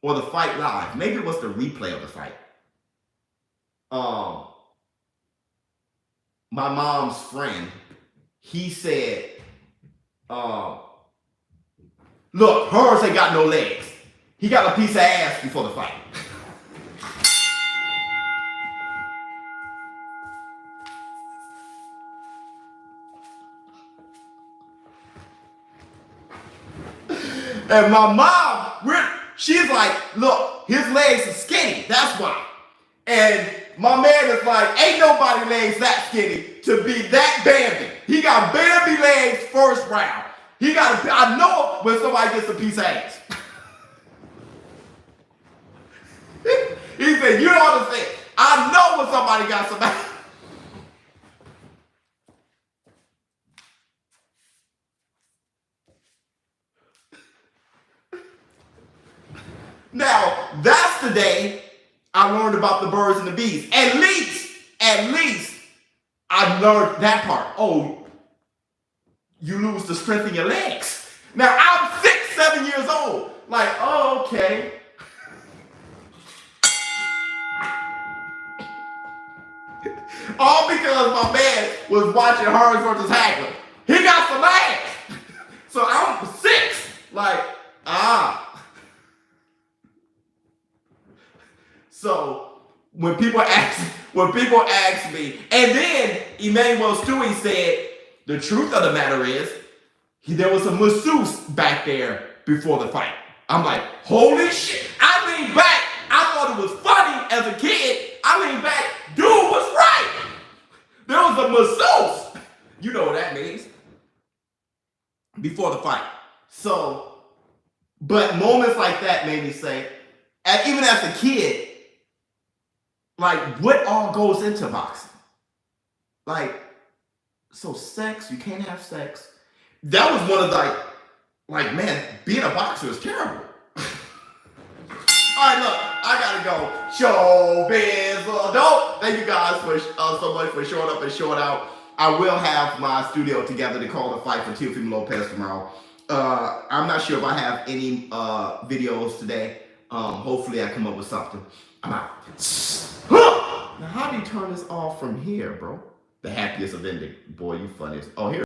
or the fight live. Maybe it was the replay of the fight. My mom's friend, he said, look, Hearns ain't got no legs. He got a piece of ass before the fight. And my mom, she's like, look, his legs are skinny. That's why. And my man is like, ain't nobody legs that skinny to be that Bambi. He got Bambi legs first round. I know when somebody gets a piece of ass. He said, you don't understand. I know when somebody got some ass. Now, that's the day I learned about the birds and the bees. At least, I learned that part. Oh, you lose the strength in your legs. Now, I'm 6, 7 years old. Like, oh, okay. All because my man was watching Hearns versus Hagler. He got some ass. So I'm 6. Like, So when people ask me, and then Emmanuel Stewie said, the truth of the matter is, there was a masseuse back there before the fight. I'm like, holy shit. I leaned back. I thought it was funny as a kid. I leaned back. Dude was right. There was a masseuse. You know what that means. before the fight. So, but moments like that made me say, and even as a kid, like, what all goes into boxing? Like, so sex, you can't have sex. That was one of like, man, being a boxer is terrible. All right, look, I gotta go. ShowBizz. Don't. Thank you guys for so much for showing up and showing out. I will have my studio together to call the fight for Teofimo Lopez tomorrow. I'm not sure if I have any videos today. Hopefully I come up with something. I'm out. Now, how do you turn this off from here, bro? The happiest of ending. Boy, you funny. Oh, here.